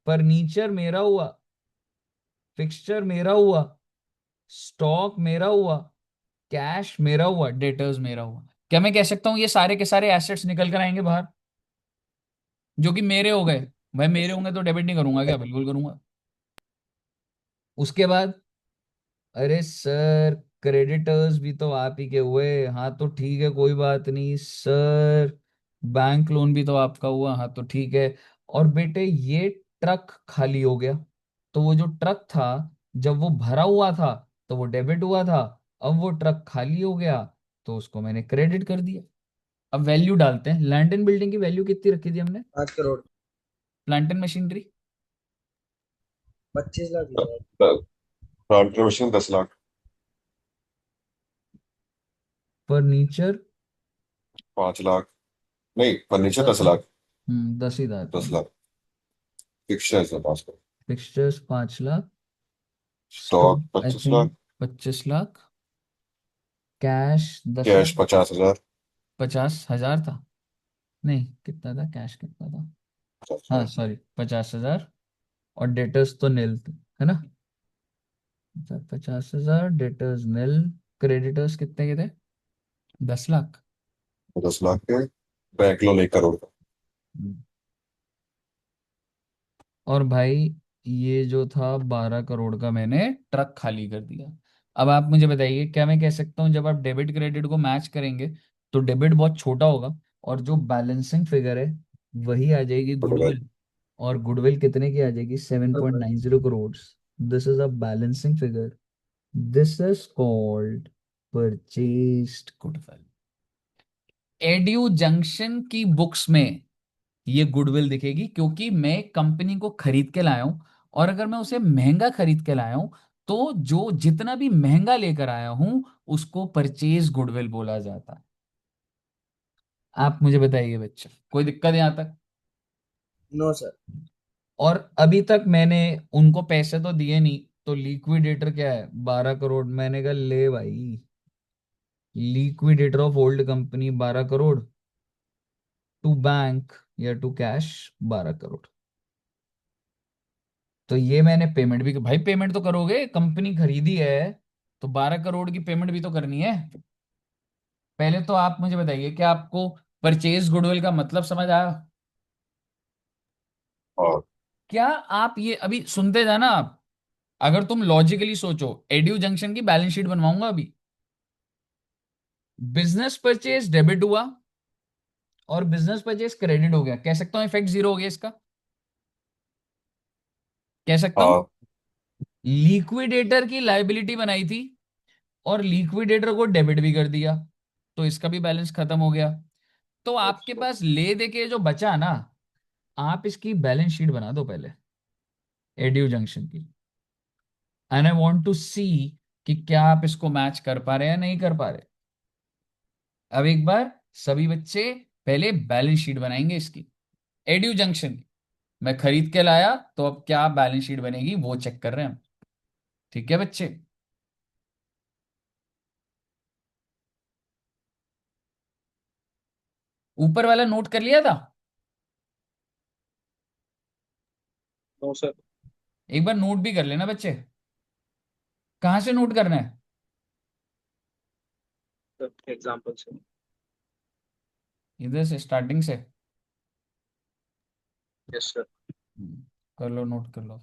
फर्नीचर मेरा हुआ, फिक्सचर मेरा हुआ, स्टॉक मेरा हुआ, कैश मेरा हुआ, डेटर्स मेरा हुआ। क्या मैं कह सकता हूं ये सारे के सारे एसेट्स निकल कर आएंगे बाहर, जो कि मेरे हो गए? भाई मेरे होंगे तो डेबिट नहीं करूंगा क्या? बिल्कुल करूंगा। उसके बाद, अरे सर क्रेडिटर्स भी तो आप ही के हुए, हाँ तो ठीक है कोई बात नहीं सर। बैंक लोन भी तो आपका हुआ, हाँ तो ठीक है। और बेटे ये ट्रक खाली हो गया, तो वो जो ट्रक था, जब वो भरा हुआ था तो वो डेबिट हुआ था। अब वो ट्रक खाली हो गया, तो उसको मैंने क्रेडिट कर दिया। अब वैल्यू डालते हैं। लैंड एंड बिल्डिंग की वैल्यू कितनी रखी थी हमने? 5 crore. Plant and machinery? 25 lakh ही है। Plant machine 10 lakh. Furniture? 5 lakh. नहीं, फर्नीचर दस। 10 लाख। 10 ही था। 10 लाख। फिक्सचर्स है 5 lakh. Fixtures 5 lakh. Stock stock आई 25 lakh. Think 25 lakh. Cash 10 lakh. Cash 50,000। 50,000 था। नहीं, कितना था कैश, कितना था? हाँ 50,000। सॉरी, 50,000। और डेटर्स तो नील थे, है ना? 50,000 डेटर्स नील। क्रेडिटर्स कितने के थे? 10 लाख। 10 लाख के। बैंक लोन 1 करोड़ का। और भाई ये जो था 12 करोड़ का, मैंने ट्रक खाली कर दिया। अब आप मुझे बताइए, क्या मैं कह सकता हूँ जब आप डेबिट क्रेडिट को मैच करेंगे तो डेबिट बहुत छोटा होगा, और जो बैलेंसिंग फिगर है वही आ जाएगी टोटल। गुडविल। और गुडविल कितने की आ जाएगी? 7.90 crore. This is a balancing figure. This is called purchased goodwill. Edu junction की बुक्स में ये गुडविल दिखेगी, क्योंकि मैं कंपनी को खरीद के लाया हूं, और अगर मैं उसे महंगा खरीद के लाया हूं तो जो जितना भी महंगा लेकर आया हूं उसको परचेज गुडविल बोला जाता है। आप मुझे बताइए बच्चा, कोई दिक्कत यहां तक? No sir. और अभी तक मैंने उनको पैसे तो दिए नहीं, तो लिक्विडेटर क्या है? 12 करोड़। मैंने कहा ले भाई, liquidator of old company 12 crore, to bank या टू कैश 12 करोड़। तो ये मैंने पेमेंट भी, भाई पेमेंट तो करोगे, कंपनी खरीदी है तो 12 करोड़ की पेमेंट भी तो करनी है। पहले तो आप मुझे बताइए, क्या आपको परचेज गुडविल का मतलब समझ आया? और क्या आप ये अभी सुनते जाना आप, अगर तुम लॉजिकली सोचो, एड्यू जंक्शन की बैलेंस शीट बनवाऊंगा अभी। बिजनेस परचेज डेबिट हुआ और बिजनेस परचेज क्रेडिट हो गया, कह सकता हूं इफेक्ट जीरो हो गया इसका, कह सकता हूं। हाँ। लिक्विडेटर की लाइबिलिटी बनाई थी और लिक्विडेटर को डेबिट भी कर दिया, तो इसका भी बैलेंस खत्म हो गया। तो आपके पास ले दे के जो बचा ना, आप इसकी बैलेंस शीट बना दो पहले, एड्यू जंक्शन की। एंड आई वांट टू सी कि क्या आप इसको मैच कर पा रहे हैं या नहीं कर पा रहे। अब एक बार सभी बच्चे पहले बैलेंस शीट बनाएंगे इसकी, एड्यू जंक्शन की। मैं खरीद के लाया, तो अब क्या बैलेंस शीट बनेगी वो चेक कर रहे हैं हम। ठीक है बच्चे? ऊपर वाला नोट कर लिया था? No sir. एक बार नोट भी कर लेना बच्चे। कहाँ से नोट करना है? एग्जाम्पल से। इधर से, स्टार्टिंग से। Yes sir. कर लो, नोट कर लो।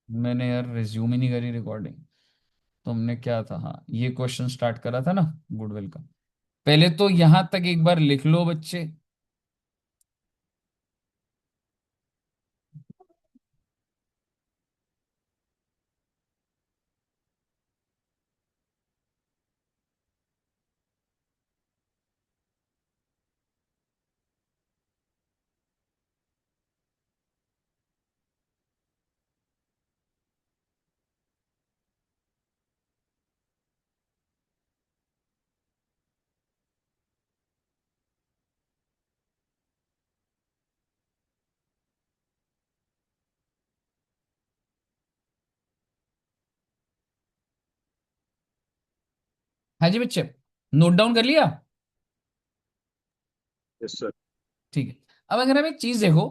मैंने यार रिज्यूम ही नहीं करी रिकॉर्डिंग। तुमने क्या था, हाँ ये क्वेश्चन स्टार्ट करा था ना गुडविल का। पहले तो यहां तक एक बार लिख लो बच्चे। हाँ जी बच्चे, नोट डाउन कर लिया? Yes sir. ठीक है। अब अगर हम एक चीज देखो,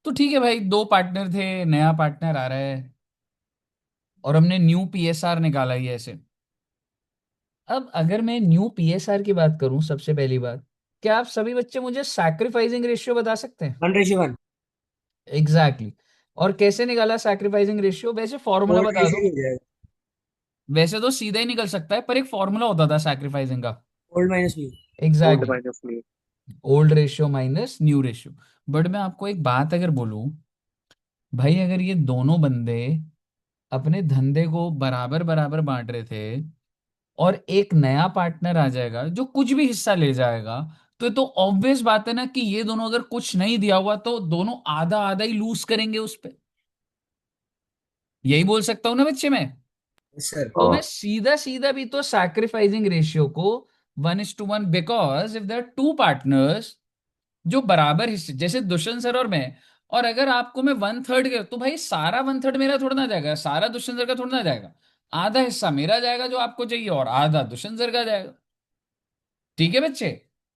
तो ठीक है भाई, दो पार्टनर थे, नया पार्टनर आ रहा है और हमने न्यू पीएसआर निकाला ही है ऐसे। अब अगर मैं न्यू पीएसआर की बात करूं, सबसे पहली बात, क्या आप सभी बच्चे मुझे सैक्रिफाइसिंग रेशियो बता सकते हैं? 1:1। Exactly exactly. और कैसे निकाला सैक्रिफाइसिंग रेशियो? वैसे फॉर्मूला ओल्ड बता रेशियो दो। हो जाएगा। वैसे तो सीधा ही निकल सकता है, पर एक फॉर्मूला होता था सैक्रिफाइसिंग का। Old minus new. Old exactly, minus new. Old ratio minus new ratio. But मैं आपको एक बात अगर बोलूं, भाई अगर ये दोनों बंदे अपने धंधे को बराबर बराबर बांट रहे थे और एक नया पार्टनर आ जाएगा जो कुछ भी हिस्सा ले जाएगा, तो ये तो ऑब्वियस बात है ना कि ये दोनों अगर कुछ नहीं दिया हुआ तो दोनों आधा आधा ही लूज करेंगे उस पे। यही बोल सकता हूं ना बच्चे मैं? Yes sir. तो मैं हाँ। सीधा सीधा भी तो सैक्रिफाइसिंग रेशियो को 1:1, because if there two partners जो बराबर हिस्से, जैसे दुष्यंत सर और मैं, और अगर आपको मैं 1/3 के, तो भाई सारा 1/3 मेरा थोड़ा ना जाएगा, सारा दुष्यंत सर का थोड़ा ना जाएगा। आधा हिस्सा मेरा जाएगा जो आपको चाहिए, और आधा दुष्यंत सर का जाएगा। ठीक है बच्चे?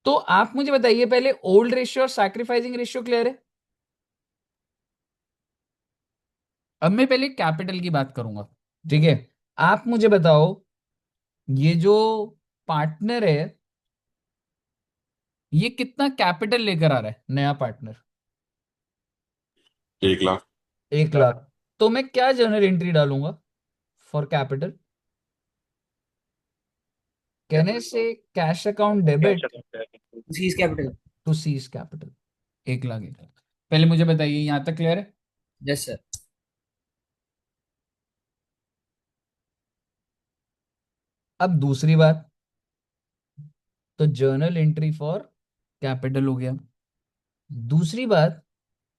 तो आप मुझे बताइए पहले, ओल्ड रेशियो और सैक्रिफाइसिंग रेशियो क्लियर है? अब मैं पहले कैपिटल की बात करूंगा। ठीक है, आप मुझे बताओ, ये जो पार्टनर है, ये कितना कैपिटल लेकर आ रहा है नया पार्टनर? 1 लाख। 1 लाख। तो मैं क्या जर्नल एंट्री डालूंगा फॉर कैपिटल? कहने से cash account cash debit account है। C's capital. To C's capital. 1 lakh, 1 lakh. पहले मुझे बताइए, यहां तक क्लियर है? Yes sir. अब दूसरी बात, तो जर्नल एंट्री फॉर कैपिटल हो गया। दूसरी बात,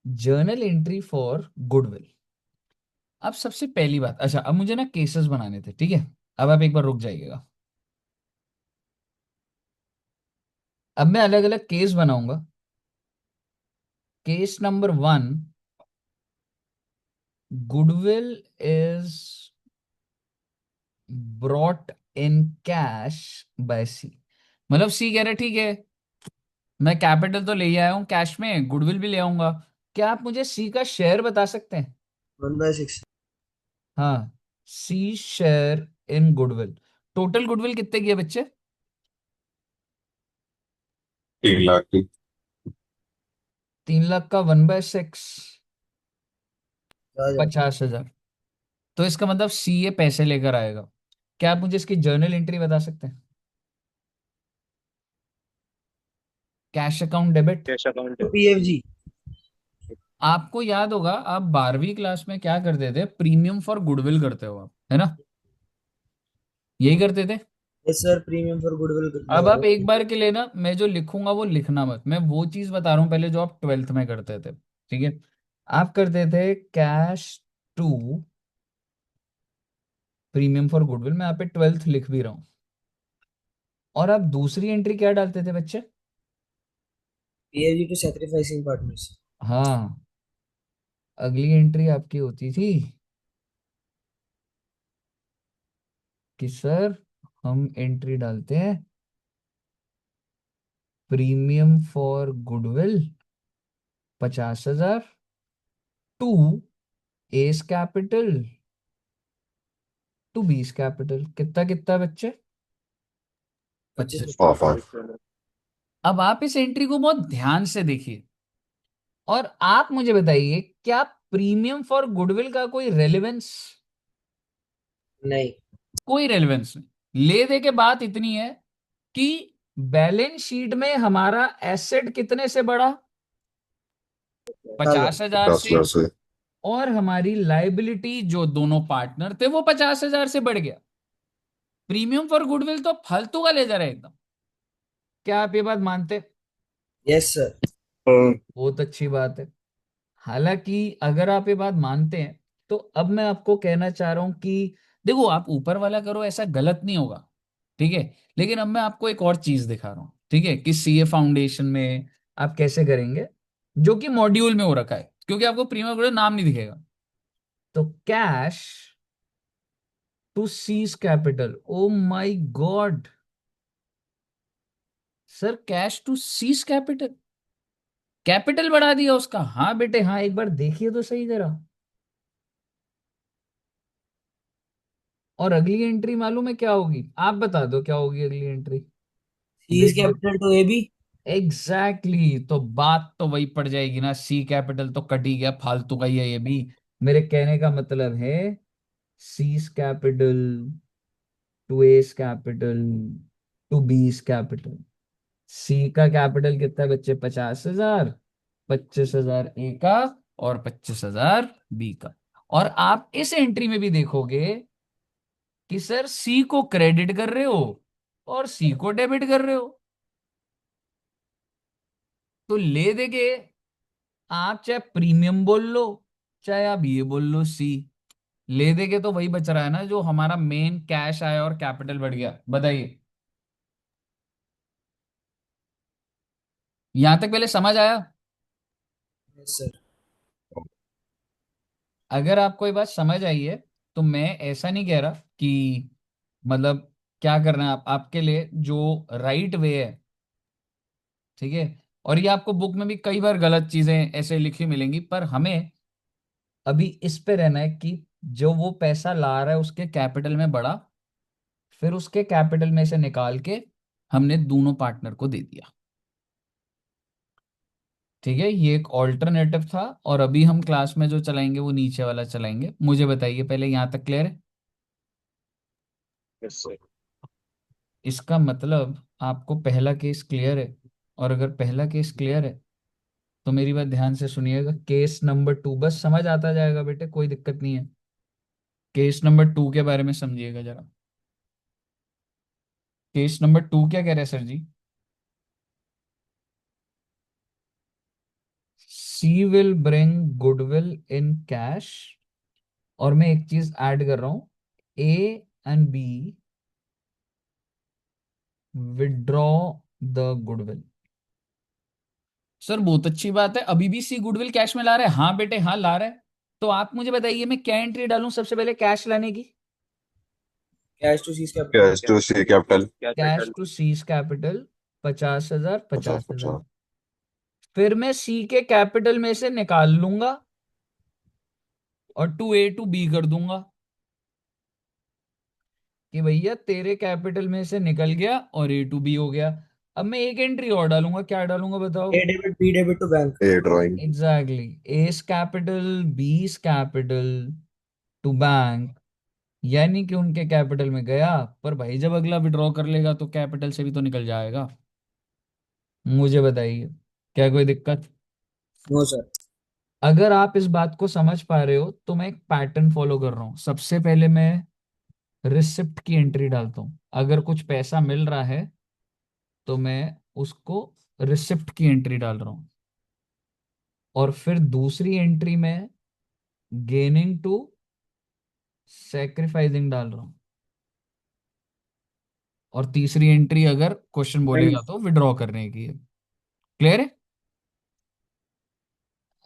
जर्नल एंट्री फॉर गुडविल। अब सबसे पहली बात, अच्छा अब मुझे ना केसेस बनाने थे, ठीक है? अब आप एक बार रुक जाइएगा। अब मैं अलग अलग केस बनाऊंगा। Case number 1, goodwill is brought in cash by C. मतलब सी कह रहे ठीक है, मैं कैपिटल तो ले ही आया हूं कैश में, गुडविल भी ले आऊंगा। क्या आप मुझे सी का शेयर बता सकते हैं? 1/6। हाँ, C share in goodwill. Total goodwill कितने की है बच्चे? 3 लाख की। 3 लाख का 1/6, 50,000। 50,000। तो इसका मतलब सी ये पैसे लेकर आएगा। क्या आप मुझे इसकी जर्नल एंट्री बता सकते हैं? Cash account debit. Cash account तो है। पीएफजी। आपको याद होगा, आप 12वीं क्लास में क्या करते थे? प्रीमियम फॉर गुडविल करते हो आप, है ना? यही करते थे। Yes sir, premium for goodwill अब लगा आप रहा एक बार के लिए ना, मैं जो लिखूंगा वो लिखना मत, मैं वो चीज बता रहा हूँ पहले जो आप 12th में करते थे। ठीक है, आप करते थे cash to premium for goodwill. मैं यहाँ पे 12th लिख भी रहा हूँ। और आप दूसरी एंट्री क्या डालते थे बच्चे? PFG to sacrificing partners. हाँ, अगली एंट्री आपकी होती थी कि सर हम एंट्री डालते हैं premium for goodwill 50,000 to S capital to B's capital. कितना कितना बच्चे? 25। 25। 5 5। अब आप इस एंट्री को बहुत ध्यान से देखिए और आप मुझे बताइए, क्या प्रीमियम फॉर गुडविल का कोई रेलेवेंस? नहीं। कोई रेलेवेंस नहीं। ले दे के बात इतनी है कि बैलेंस शीट में हमारा एसेट कितने से बढ़ा? 50,000। 50,000 से। 50,000 से। और हमारी लाइबिलिटी जो दोनों पार्टनर थे वो 50,000 से बढ़ गया। प्रीमियम फॉर गुडविल तो फालतू का लेजर है एकदम। क्या आप ये बात मानते? Yes sir. हाँ। बहुत अच्छी बात है। हालांकि अगर आप ये बात मानते हैं, तो अब मैं आपको कहना चाह रहा हूं कि देखो, आप ऊपर वाला करो ऐसा गलत नहीं होगा, ठीक है? लेकिन अब मैं आपको एक और चीज दिखा रहा हूं, ठीक है, कि सीए फाउंडेशन में आप कैसे करेंगे, जो कि मॉड्यूल में हो रखा है, क्योंकि आपको प्रीमियम का नाम नहीं दिखेगा। तो cash to C's capital, oh my god, sir cash to C's capital, capital बढ़ा दिया उसका। हाँ बेटे हाँ, एक बार देखिए तो सही जरा। और अगली एंट्री मालूम है क्या होगी? आप बता दो क्या होगी अगली एंट्री। सी इज देख देख, capital to A B. Exactly exactly। तो बात तो वही पड़ जाएगी ना, सी कैपिटल तो कट ही गया, फालतू का ही है ये भी। मेरे कहने का मतलब है C's capital to S capital to B's capital. C का कैपिटल कितना है बच्चे? 50,000। 25,000 ए का और 25,000 बी का। और आप इस एंट्री में भी देखोगे कि सर सी को क्रेडिट कर रहे हो और सी को डेबिट कर रहे हो। तो ले देगे, आप चाहे प्रीमियम बोल लो चाहे आप ये बोल लो सी, ले देगे तो वही बच रहा है ना जो हमारा मेन कैश आया और कैपिटल बढ़ गया। बताइए, यहां तक पहले समझ आया? Yes sir. अगर आपको ये बात समझ आई है तो मैं ऐसा नहीं कह रहा कि मतलब क्या करना है आपके लिए जो राइट वे है, ठीक है। और ये आपको बुक में भी कई बार गलत चीजें ऐसे लिखी मिलेंगी, पर हमें अभी इस पे रहना है कि जो वो पैसा ला रहा है उसके कैपिटल में बढ़ा, फिर उसके कैपिटल में से निकाल के हमने दोनों पार्टनर को दे दिया। ठीक है, ये एक ऑल्टरनेटिव था। और अभी हम क्लास में जो चलाएंगे वो नीचे वाला चलाएंगे। मुझे बताइए पहले, यहां तक क्लियर है? Yes sir. इसका मतलब आपको पहला केस क्लियर है। और अगर पहला केस क्लियर है तो मेरी बात ध्यान से सुनिएगा। केस नंबर 2 बस समझ आता जाएगा बेटे, कोई दिक्कत नहीं है। केस नंबर 2 के बारे में समझिएगा जरा। केस नंबर 2 क्या कह रहे हैं सर जी? C will bring goodwill in cash, और मैं एक चीज ऐड कर रहा हूं, A and B withdraw the goodwill. Sir बहुत अच्छी बात है, अभी भी सी गुडविल कैश में ला रहा है। हाँ बेटे हाँ ला रहा है। तो आप मुझे बताइए मैं क्या एंट्री डालूं सबसे पहले कैश लाने की? Cash to C is capital. Cash to C capital. Cash capital. To C's capital 50,000 50 50,000। 50। फिर मैं सी के कैपिटल में से निकाल लूंगा और टू ए टू बी कर दूंगा कि भैया तेरे कैपिटल में से निकल गया और ए टू बी हो गया। अब मैं एक एंट्री और डालूंगा, क्या डालूंगा बताओ? A debit B debit to bank. A drawing. Exactly, A's capital B's capital to bank. यानी कि उनके कैपिटल में गया, पर भाई जब अगला विड्रॉ कर लेगा तो कैपिटल से भी तो निकल जाएगा। मुझे बताइए, क्या कोई दिक्कत? No sir. अगर आप इस बात को समझ पा रहे हो तो मैं एक पैटर्न फॉलो कर रहा हूँ। सबसे पहले मैं रिसिप्ट की एंट्री डालता हूँ। अगर कुछ पैसा मिल रहा है तो मैं उसको रिसिप्ट की एंट्री डाल रहा हूँ। और फिर दूसरी एंट्री में गेनिंग टू सेक्रीफाइसिंग डाल रहा हूँ। और तीसरी एंट्री अगर क्वेश्चन बोलेगा तो विड्रॉ करने की है। क्लियर है?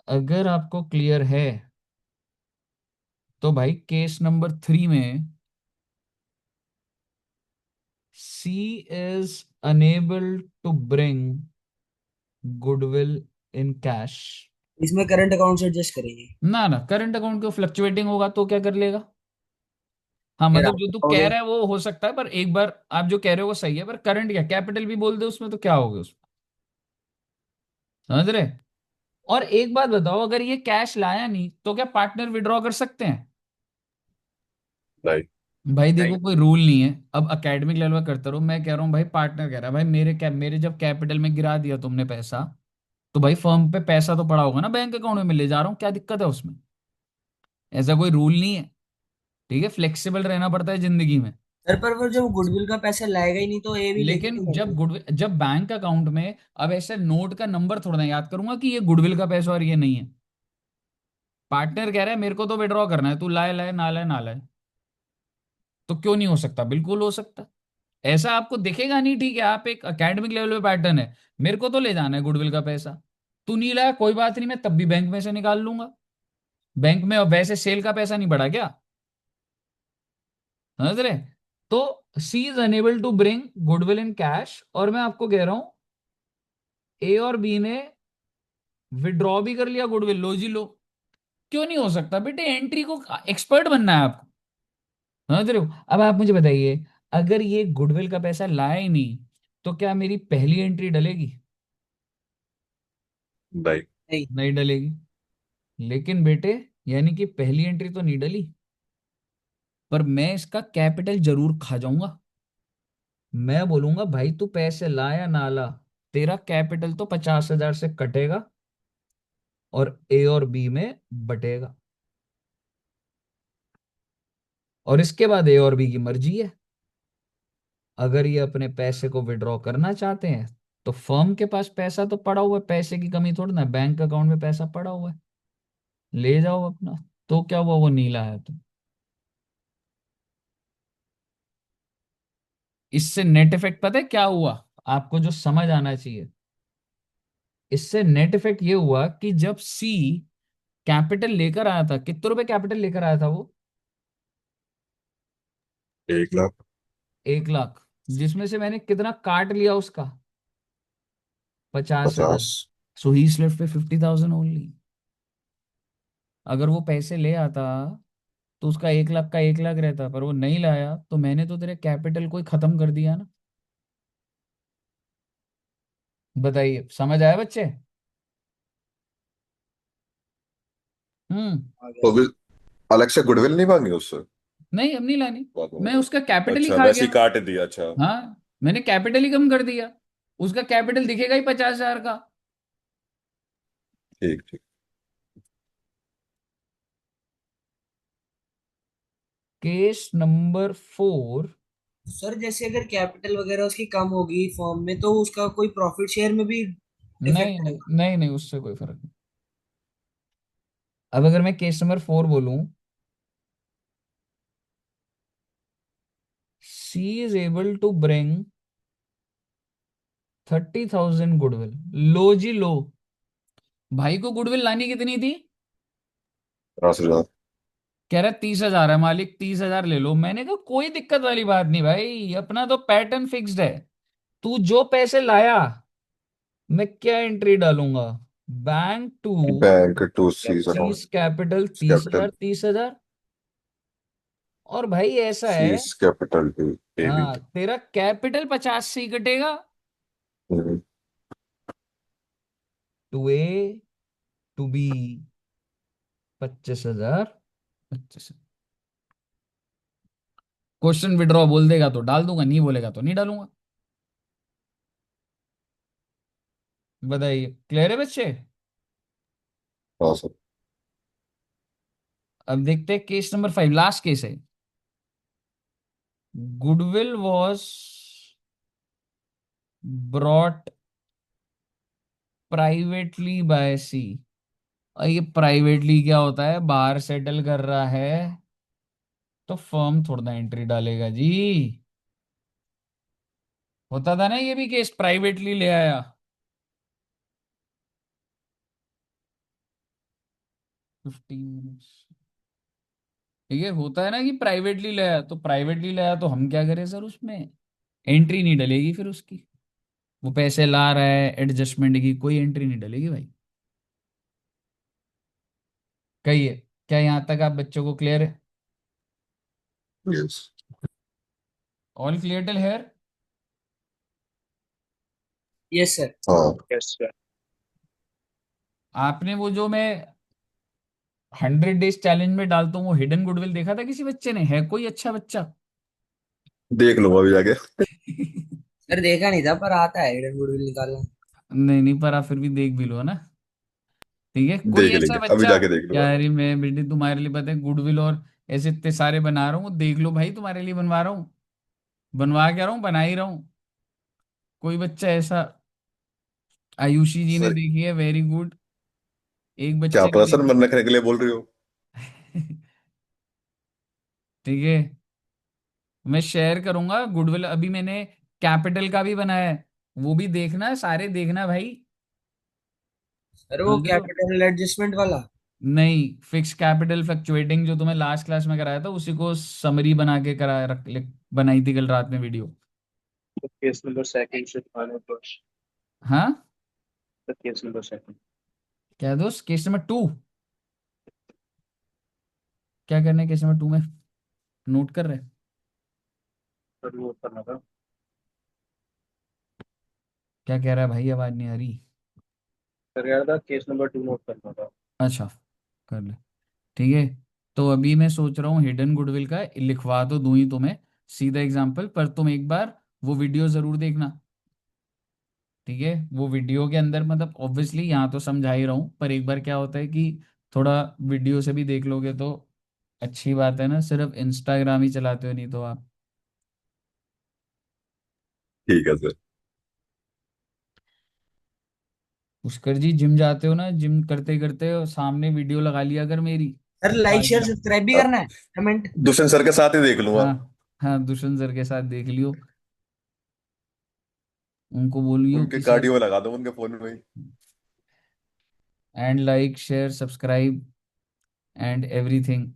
अगर आपको क्लियर है तो भाई केस नंबर 3 में C is unable to bring goodwill in cash. इसमें करंट अकाउंट से एडजस्ट करेंगे। ना ना, करंट अकाउंट को फ्लक्चुएटिंग होगा तो क्या कर लेगा? हाँ फिर मतलब आप जो तू कह बताओगे। रहा है वो हो सकता है, पर एक बार आप जो कह रहे हो वो सही है, पर करंट क्या, कैपिटल भी बोल दे उसमें तो क्या होगा उसमें? समझ रहे? और एक बात बताओ, अगर ये कैश लाया नहीं तो क्या पार्टनर विड्रॉ कर सकते हैं? नहीं। भाई देखो नहीं। कोई रूल नहीं है। अब एकेडमिक लेवल पर करते रहो, मैं कह रहा हूँ भाई पार्टनर कह रहा है भाई मेरे जब कैपिटल में गिरा दिया तुमने पैसा, तो भाई फर्म पे पैसा तो पड़ा होगा ना बैंक अकाउंट में, मैं ले जा रहा हूँ, क्या दिक्कत है उसमें? ऐसा कोई रूल नहीं है। ठीक है, फ्लेक्सिबल रहना पड़ता है जिंदगी में। सर पर वो जब गुडविल का पैसा लाएगा ही नहीं तो ए भी लेके लेकिन क्यों जब जाएंगे? जब बैंक अकाउंट में, अब ऐसे नोट का नंबर थोड़ा ना याद करूंगा कि ये गुडविल का पैसा और ये नहीं है। पार्टनर कह रहा है मेरे को तो विड्रॉ करना है, तू लाए लाए ना लाए ना लाए, तो क्यों नहीं हो सकता? बिल्कुल हो सकता। ऐसा आपको दिखेगा नहीं, ठीक है, आप एक एकेडमिक लेवल पे पैटर्न है, मेरे को तो ले जाना है गुडविल का पैसा, तू नहीं लाया कोई बात नहीं, मैं तब भी बैंक में से निकाल लूंगा। बैंक में अब वैसे सेल का पैसा नहीं बढ़ा क्या? समझ रहे? तो C is unable to bring goodwill in cash, और मैं आपको कह रहा हूं ए और बी ने विड्रॉ भी कर लिया गुडविल, लो जी लो। क्यों नहीं हो सकता बेटे? एंट्री को एक्सपर्ट बनना है आपको, समझ रहे हो? अब आप मुझे बताइए, अगर ये गुडविल का पैसा लाया ही नहीं, तो क्या मेरी पहली एंट्री डलेगी? नहीं। नहीं। नहीं डलेगी। लेकिन बेटे, यानी कि पहली एंट्री तो नहीं डली, पर मैं इसका कैपिटल जरूर खा जाऊंगा। मैं बोलूंगा भाई तू पैसे ला या ना ला, तेरा कैपिटल तो 50,000 से कटेगा और ए और बी में बटेगा। और इसके बाद ए और बी की मर्जी है। अगर ये अपने पैसे को विड्रॉ करना चाहते हैं, तो फर्म के पास पैसा तो पड़ा हुआ है, पैसे की कमी थोड़ी ना है, बैंक अकाउंट में पैसा पड़ा हुआ है, ले जाओ अपना। तो क्या हुआ वो नहीं लाया तो? इससे नेट इफेक्ट पता है क्या हुआ? आपको जो समझ आना चाहिए, इससे नेट इफेक्ट ये हुआ कि जब सी कैपिटल लेकर आया था, कितने रुपए कैपिटल लेकर आया था वो? 1 लाख। 1 लाख। जिसमें से मैंने कितना काट लिया उसका? 50,000। 50। सो ही लेफ्ट पे 50,000 ओनली। अगर वो पैसे ले आता तो उसका 1 लाख का 1 लाख रहता, पर वो नहीं लाया, तो मैंने तो तेरे कैपिटल को ही खत्म कर दिया ना। बताइए, समझ आया बच्चे? हम्म। आ तो गया। भी अलग से गुडविल नहीं मांगी उससे? नहीं, अब नहीं लानी। बाद में मैं मांगी। उसका कैपिटल ही अच्छा, खा वैसे गया। ही काट दिया, अच्छा। हाँ, मैंने कैपिटल ही कम कर दिया। उसका कैपिटल दिखेगा ही 50,000 का। ठीक ठीक। Case number 4। सर जैसे अगर कैपिटल वगैरह उसकी कम होगी फॉर्म में तो उसका कोई प्रॉफिट शेयर में भी नहीं इफेक्ट नहीं आएगा? नहीं नहीं, उससे कोई फर्क नहीं। अब अगर मैं केस नंबर 4 बोलूं, C is able to bring 30,000 goodwill. लो जी लो। भाई को गुडविल लानी कितनी थी? 50,000। कह रहा 30,000 है मालिक, 30,000 ले लो। मैंने कहा कोई दिक्कत वाली बात नहीं भाई, अपना तो पैटर्न फिक्स्ड है। तू जो पैसे लाया, मैं क्या एंट्री डालूंगा? Bank to bank to C's C's account. Capital तीस कैपिटल। हजार 30,000। और भाई ऐसा है, C's capital to A B. हाँ, तेरा कैपिटल 50 से ही कटेगा। To A, to B 25,000। 25। Question withdraw बोल देगा तो डाल दूंगा, नहीं बोलेगा तो नहीं डालूंगा। बताइए, क्लियर है बच्चे? हाँ सर। अब देखते हैं केस नंबर 5, लास्ट केस है। Goodwill was brought privately by C. और ये प्राइवेटली क्या होता है? बाहर सेटल कर रहा है, तो फर्म थोड़ा ना एंट्री डालेगा जी। होता था ना ये भी केस, प्राइवेटली ले आया। 15 मिनट्स। ठीक है, होता है ना कि प्राइवेटली ले आया, तो प्राइवेटली ले आया तो हम क्या करें सर? उसमें एंट्री नहीं डलेगी फिर उसकी। वो पैसे ला रहा है, एडजस्टमेंट की कोई एंट्री नहीं डलेगी भाई। कहिए, क्या यहाँ तक आप बच्चों को क्लियर है? Yes. All clear till here? Yes sir. हाँ। Yes sir. आपने वो जो मैं 100 डेज चैलेंज में डालता हूँ वो हिडन गुडविल देखा था किसी बच्चे ने? है कोई अच्छा बच्चा? देख लूंगा अभी जाके। सर देखा नहीं था पर आता है हिडन गुडविल निकालना। नहीं नहीं, पर आप फिर भी देख भी लो ना। ठीक है, कोई देख ऐसा लेंगे, अभी बच्चा? जाके देख लूंगा। यार मैं बेटे तुम्हारे लिए पता है गुडविल और ऐसे इतने सारे बना रहा हूँ, देख लो भाई, तुम्हारे लिए बनवा रहा हूँ। बनवा क्या रहा हूँ, बना ही रहा हूँ। कोई बच्चा ऐसा? आयुषी जी ने सर, देखी है, वेरी गुड। एक क्या बच्चे ने पता सर देखी। मन रखने के लिए बोल रही हो। ठीक है, मैं शेयर करूंगा गुडविल, अभी मैंने कैपिटल का भी बनाया है, वो भी देखना, सारे देखना भाई। सर वो समझ रहे हो? कैपिटल एडजस्टमेंट वाला। नहीं, फिक्स कैपिटल फ्लक्चुएटिंग जो तुम्हें लास्ट क्लास में कराया था, उसी को समरी बना के करा बनाई थी कल रात में वीडियो। तो केस नंबर सेकंड से final question। हाँ, The case number second. क्या है दोस्त, केस नंबर 2? क्या करना है केस नंबर 2 में? नोट कर रहे हैं? सर वो करना था। क्या कह रहा है भाई, आवाज नहीं आ रही। सर यार था केस नंबर 2 नोट करना था। अच्छा, कर ले। ठीक है, तो अभी मैं सोच रहा हूँ हिडन गुडविल का लिखवा तो दूं ही तुम्हें सीधा एग्जाम्पल, पर तुम एक बार वो वीडियो जरूर देखना। ठीक है, वो वीडियो के अंदर मतलब ऑब्वियसली यहाँ तो समझा ही रहा हूँ, पर एक बार क्या होता है कि थोड़ा वीडियो से भी देख लोगे तो अच्छी बात है ना, सिर्फ इंस्टाग्राम ही चलाते हो नहीं तो आप। ठीक है सर। पुष्कर जी जिम जाते हो ना, जिम करते करते सामने वीडियो लगा लिया अगर मेरी। सर लाइक शेयर हाँ, सब्सक्राइब भी अब करना है, कमेंट। दुष्यंत सर के साथ ही देख लूंगा। हाँ हाँ, दुष्यंत सर के साथ देख लियो, उनको बोलियो उनके कि सर। कार्डियो लगा दो उनके फोन में ही। And like share subscribe and everything.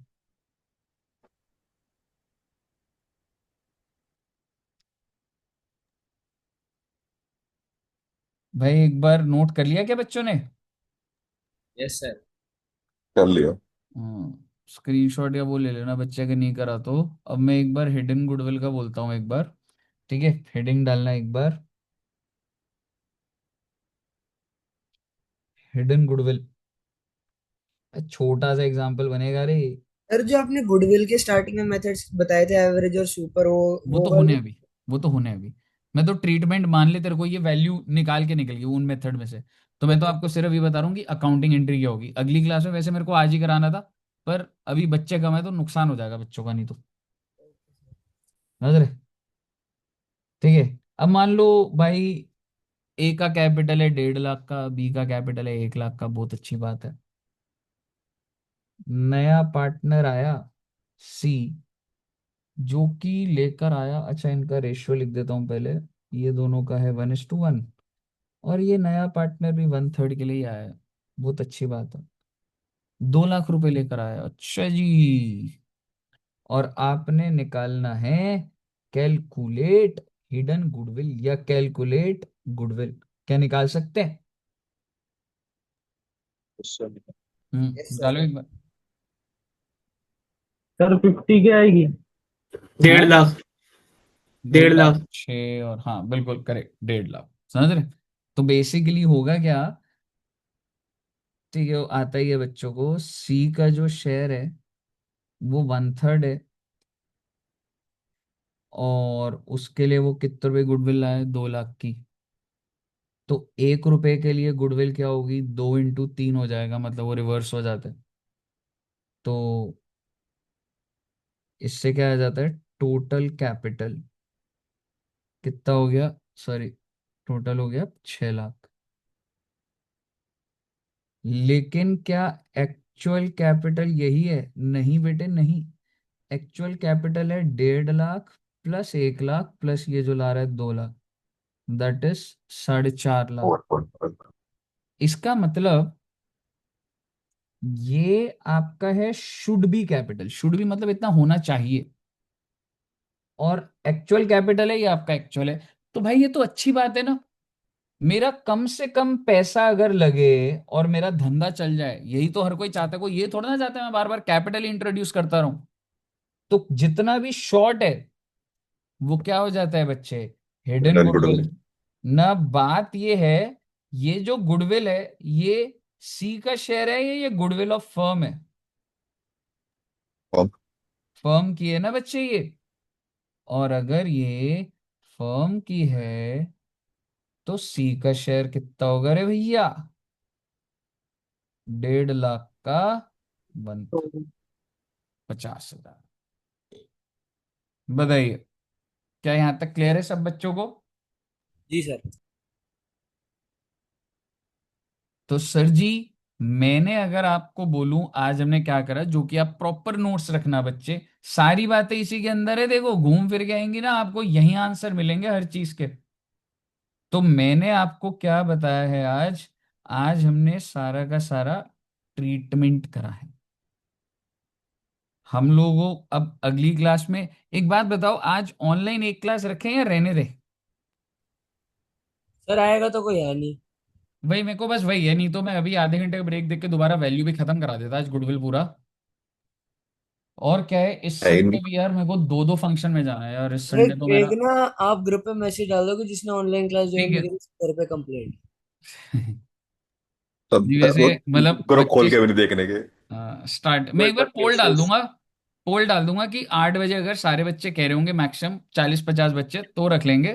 भाई एक बार नोट कर लिया क्या बच्चों ने? Yes sir. कर लिया। स्क्रीनशॉट या वो ले लेना बच्चे का नहीं करा तो। अब मैं एक बार हिडन गुडविल का बोलता हूँ एक बार। ठीक है, हेडिंग डालना एक बार, हिडन गुडविल। छोटा सा एग्जांपल बनेगा रे। सर जो आपने गुडविल के स्टार्टिंग में मेथड्स बताए थे, एवरेज और सुपर, वो वो तो होने वाले। अभी, वो तो होने अभी। मैं तो ट्रीटमेंट मान ले तेरे को ये वैल्यू निकाल के निकल गई उन मेथड में से। तो मैं तो ओके। आपको सिर्फ ये बता रहा हूँ कि अकाउंटिंग एंट्री क्या होगी अगली क्लास में, वैसे मेरे को आज ही कराना था, पर अभी बच्चे कम है तो नुकसान हो जाएगा बच्चों का नहीं तो। नजर ठीक है। अब मान लो भाई, ए का कैपिटल है 1.5 लाख का, बी का कैपिटल है 1 लाख का, बहुत अच्छी बात है। नया पार्टनर आया सी, जो कि लेकर आया, अच्छा इनका रेशियो लिख देता हूं पहले। ये दोनों का है 1:1, और ये नया पार्टनर भी 1/3 के लिए ही आया है, बहुत अच्छी बात है। 2 लाख रुपए लेकर आया, अच्छा जी। और आपने निकालना है कैलकुलेट हिडन गुडविल या कैलकुलेट गुडविल। क्या निकाल सकते हैं? उससे यस डालो सर। एक बार। सर 50 की आएगी। हाँ, 1.5 लाख। 1.5 लाख, 1.5 लाख। 6 और हाँ बिल्कुल करेक्ट, 1.5 लाख। समझ रहे? तो बेसिकली होगा क्या, ठीक है, वो आता ही है बच्चों को, सी का जो शेयर है वो 1/3 है, और उसके लिए वो कितने रुपए गुडविल लाए, 2 लाख की। तो 1 रुपए के लिए गुडविल क्या होगी, 2 × 3 हो जाएगा, मतलब वो रिवर्स हो जाता है। तो इससे क्या आ जाता है, टोटल कैपिटल कितना हो गया, सॉरी, टोटल हो गया 6 लाख। लेकिन क्या एक्चुअल कैपिटल यही है? नहीं बेटे नहीं। एक्चुअल कैपिटल है 1.5 लाख प्लस 1 लाख प्लस ये जो ला रहा है 2 लाख, दैट इज 4.5 लाख। 4.5। इसका मतलब ये आपका है should be capital, should be मतलब इतना होना चाहिए, और एक्चुअल कैपिटल है ये आपका एक्चुअल है। तो भाई ये तो अच्छी बात है ना, मेरा कम से कम पैसा अगर लगे और मेरा धंधा चल जाए, यही तो हर कोई चाहता है, कोई ये थोड़ा ना चाहता है मैं बार बार कैपिटल इंट्रोड्यूस करता रहूं। तो जितना भी शॉर्ट है वो क्या हो जाता है बच्चे, हिडन हिडन गुडविल। गुडविल। ना बात ये है, ये जो गुडविल है ये सी का शेयर है, ये गुडविल ऑफ फर्म है, अब फर्म की है ना बच्चे ये। और अगर ये फर्म की है तो सी का शेयर कितना होगा रे भैया, 1.5 लाख का वन, तो 50,000। बताइए, क्या यहां तक क्लियर है सब बच्चों को? जी सर। तो सर जी, मैंने अगर आपको बोलूं आज हमने क्या करा, जो कि आप प्रॉपर नोट्स रखना बच्चे, सारी बातें इसी के अंदर है, देखो घूम फिर के आएंगी ना, आपको यही आंसर मिलेंगे हर चीज के। तो मैंने आपको क्या बताया है आज, आज हमने सारा का सारा ट्रीटमेंट करा है हम लोगों। अब अगली क्लास में एक बात बताओ, आज ऑनलाइन एक क्लास रखें या रहने दें? सर आएगा तो कोई है नहीं। भाई मेरे को बस वही है, नहीं तो मैं अभी आधे घंटे का ब्रेक देख के दोबारा वैल्यू भी खत्म करा देता आज गुडविल पूरा। और क्या है, इस है ही संडे नहीं। भी यार मेरे को दो दो फंक्शन में जाना है यार, इस एक संडे तो मेरा। एक ना, आप ग्रुप पे मैसेज डाल दोगे जिसने ऑनलाइन क्लास ज्वाइन ठीक नहीं है। करी सर पे कंप्लेंट। तब जी वो वैसे मतलब ग्रुप खोल 25। के भी नहीं देखने के। स्टार्ट मैं वो एक एक बार बार पोल टेस्ट डाल वेस्ट। दूंगा। पोल डाल दूंगा कि 8 बजे अगर सारे बच्चे कह रहे होंगे मैक्सिमम 40-50 बच्चे तो रख लेंगे।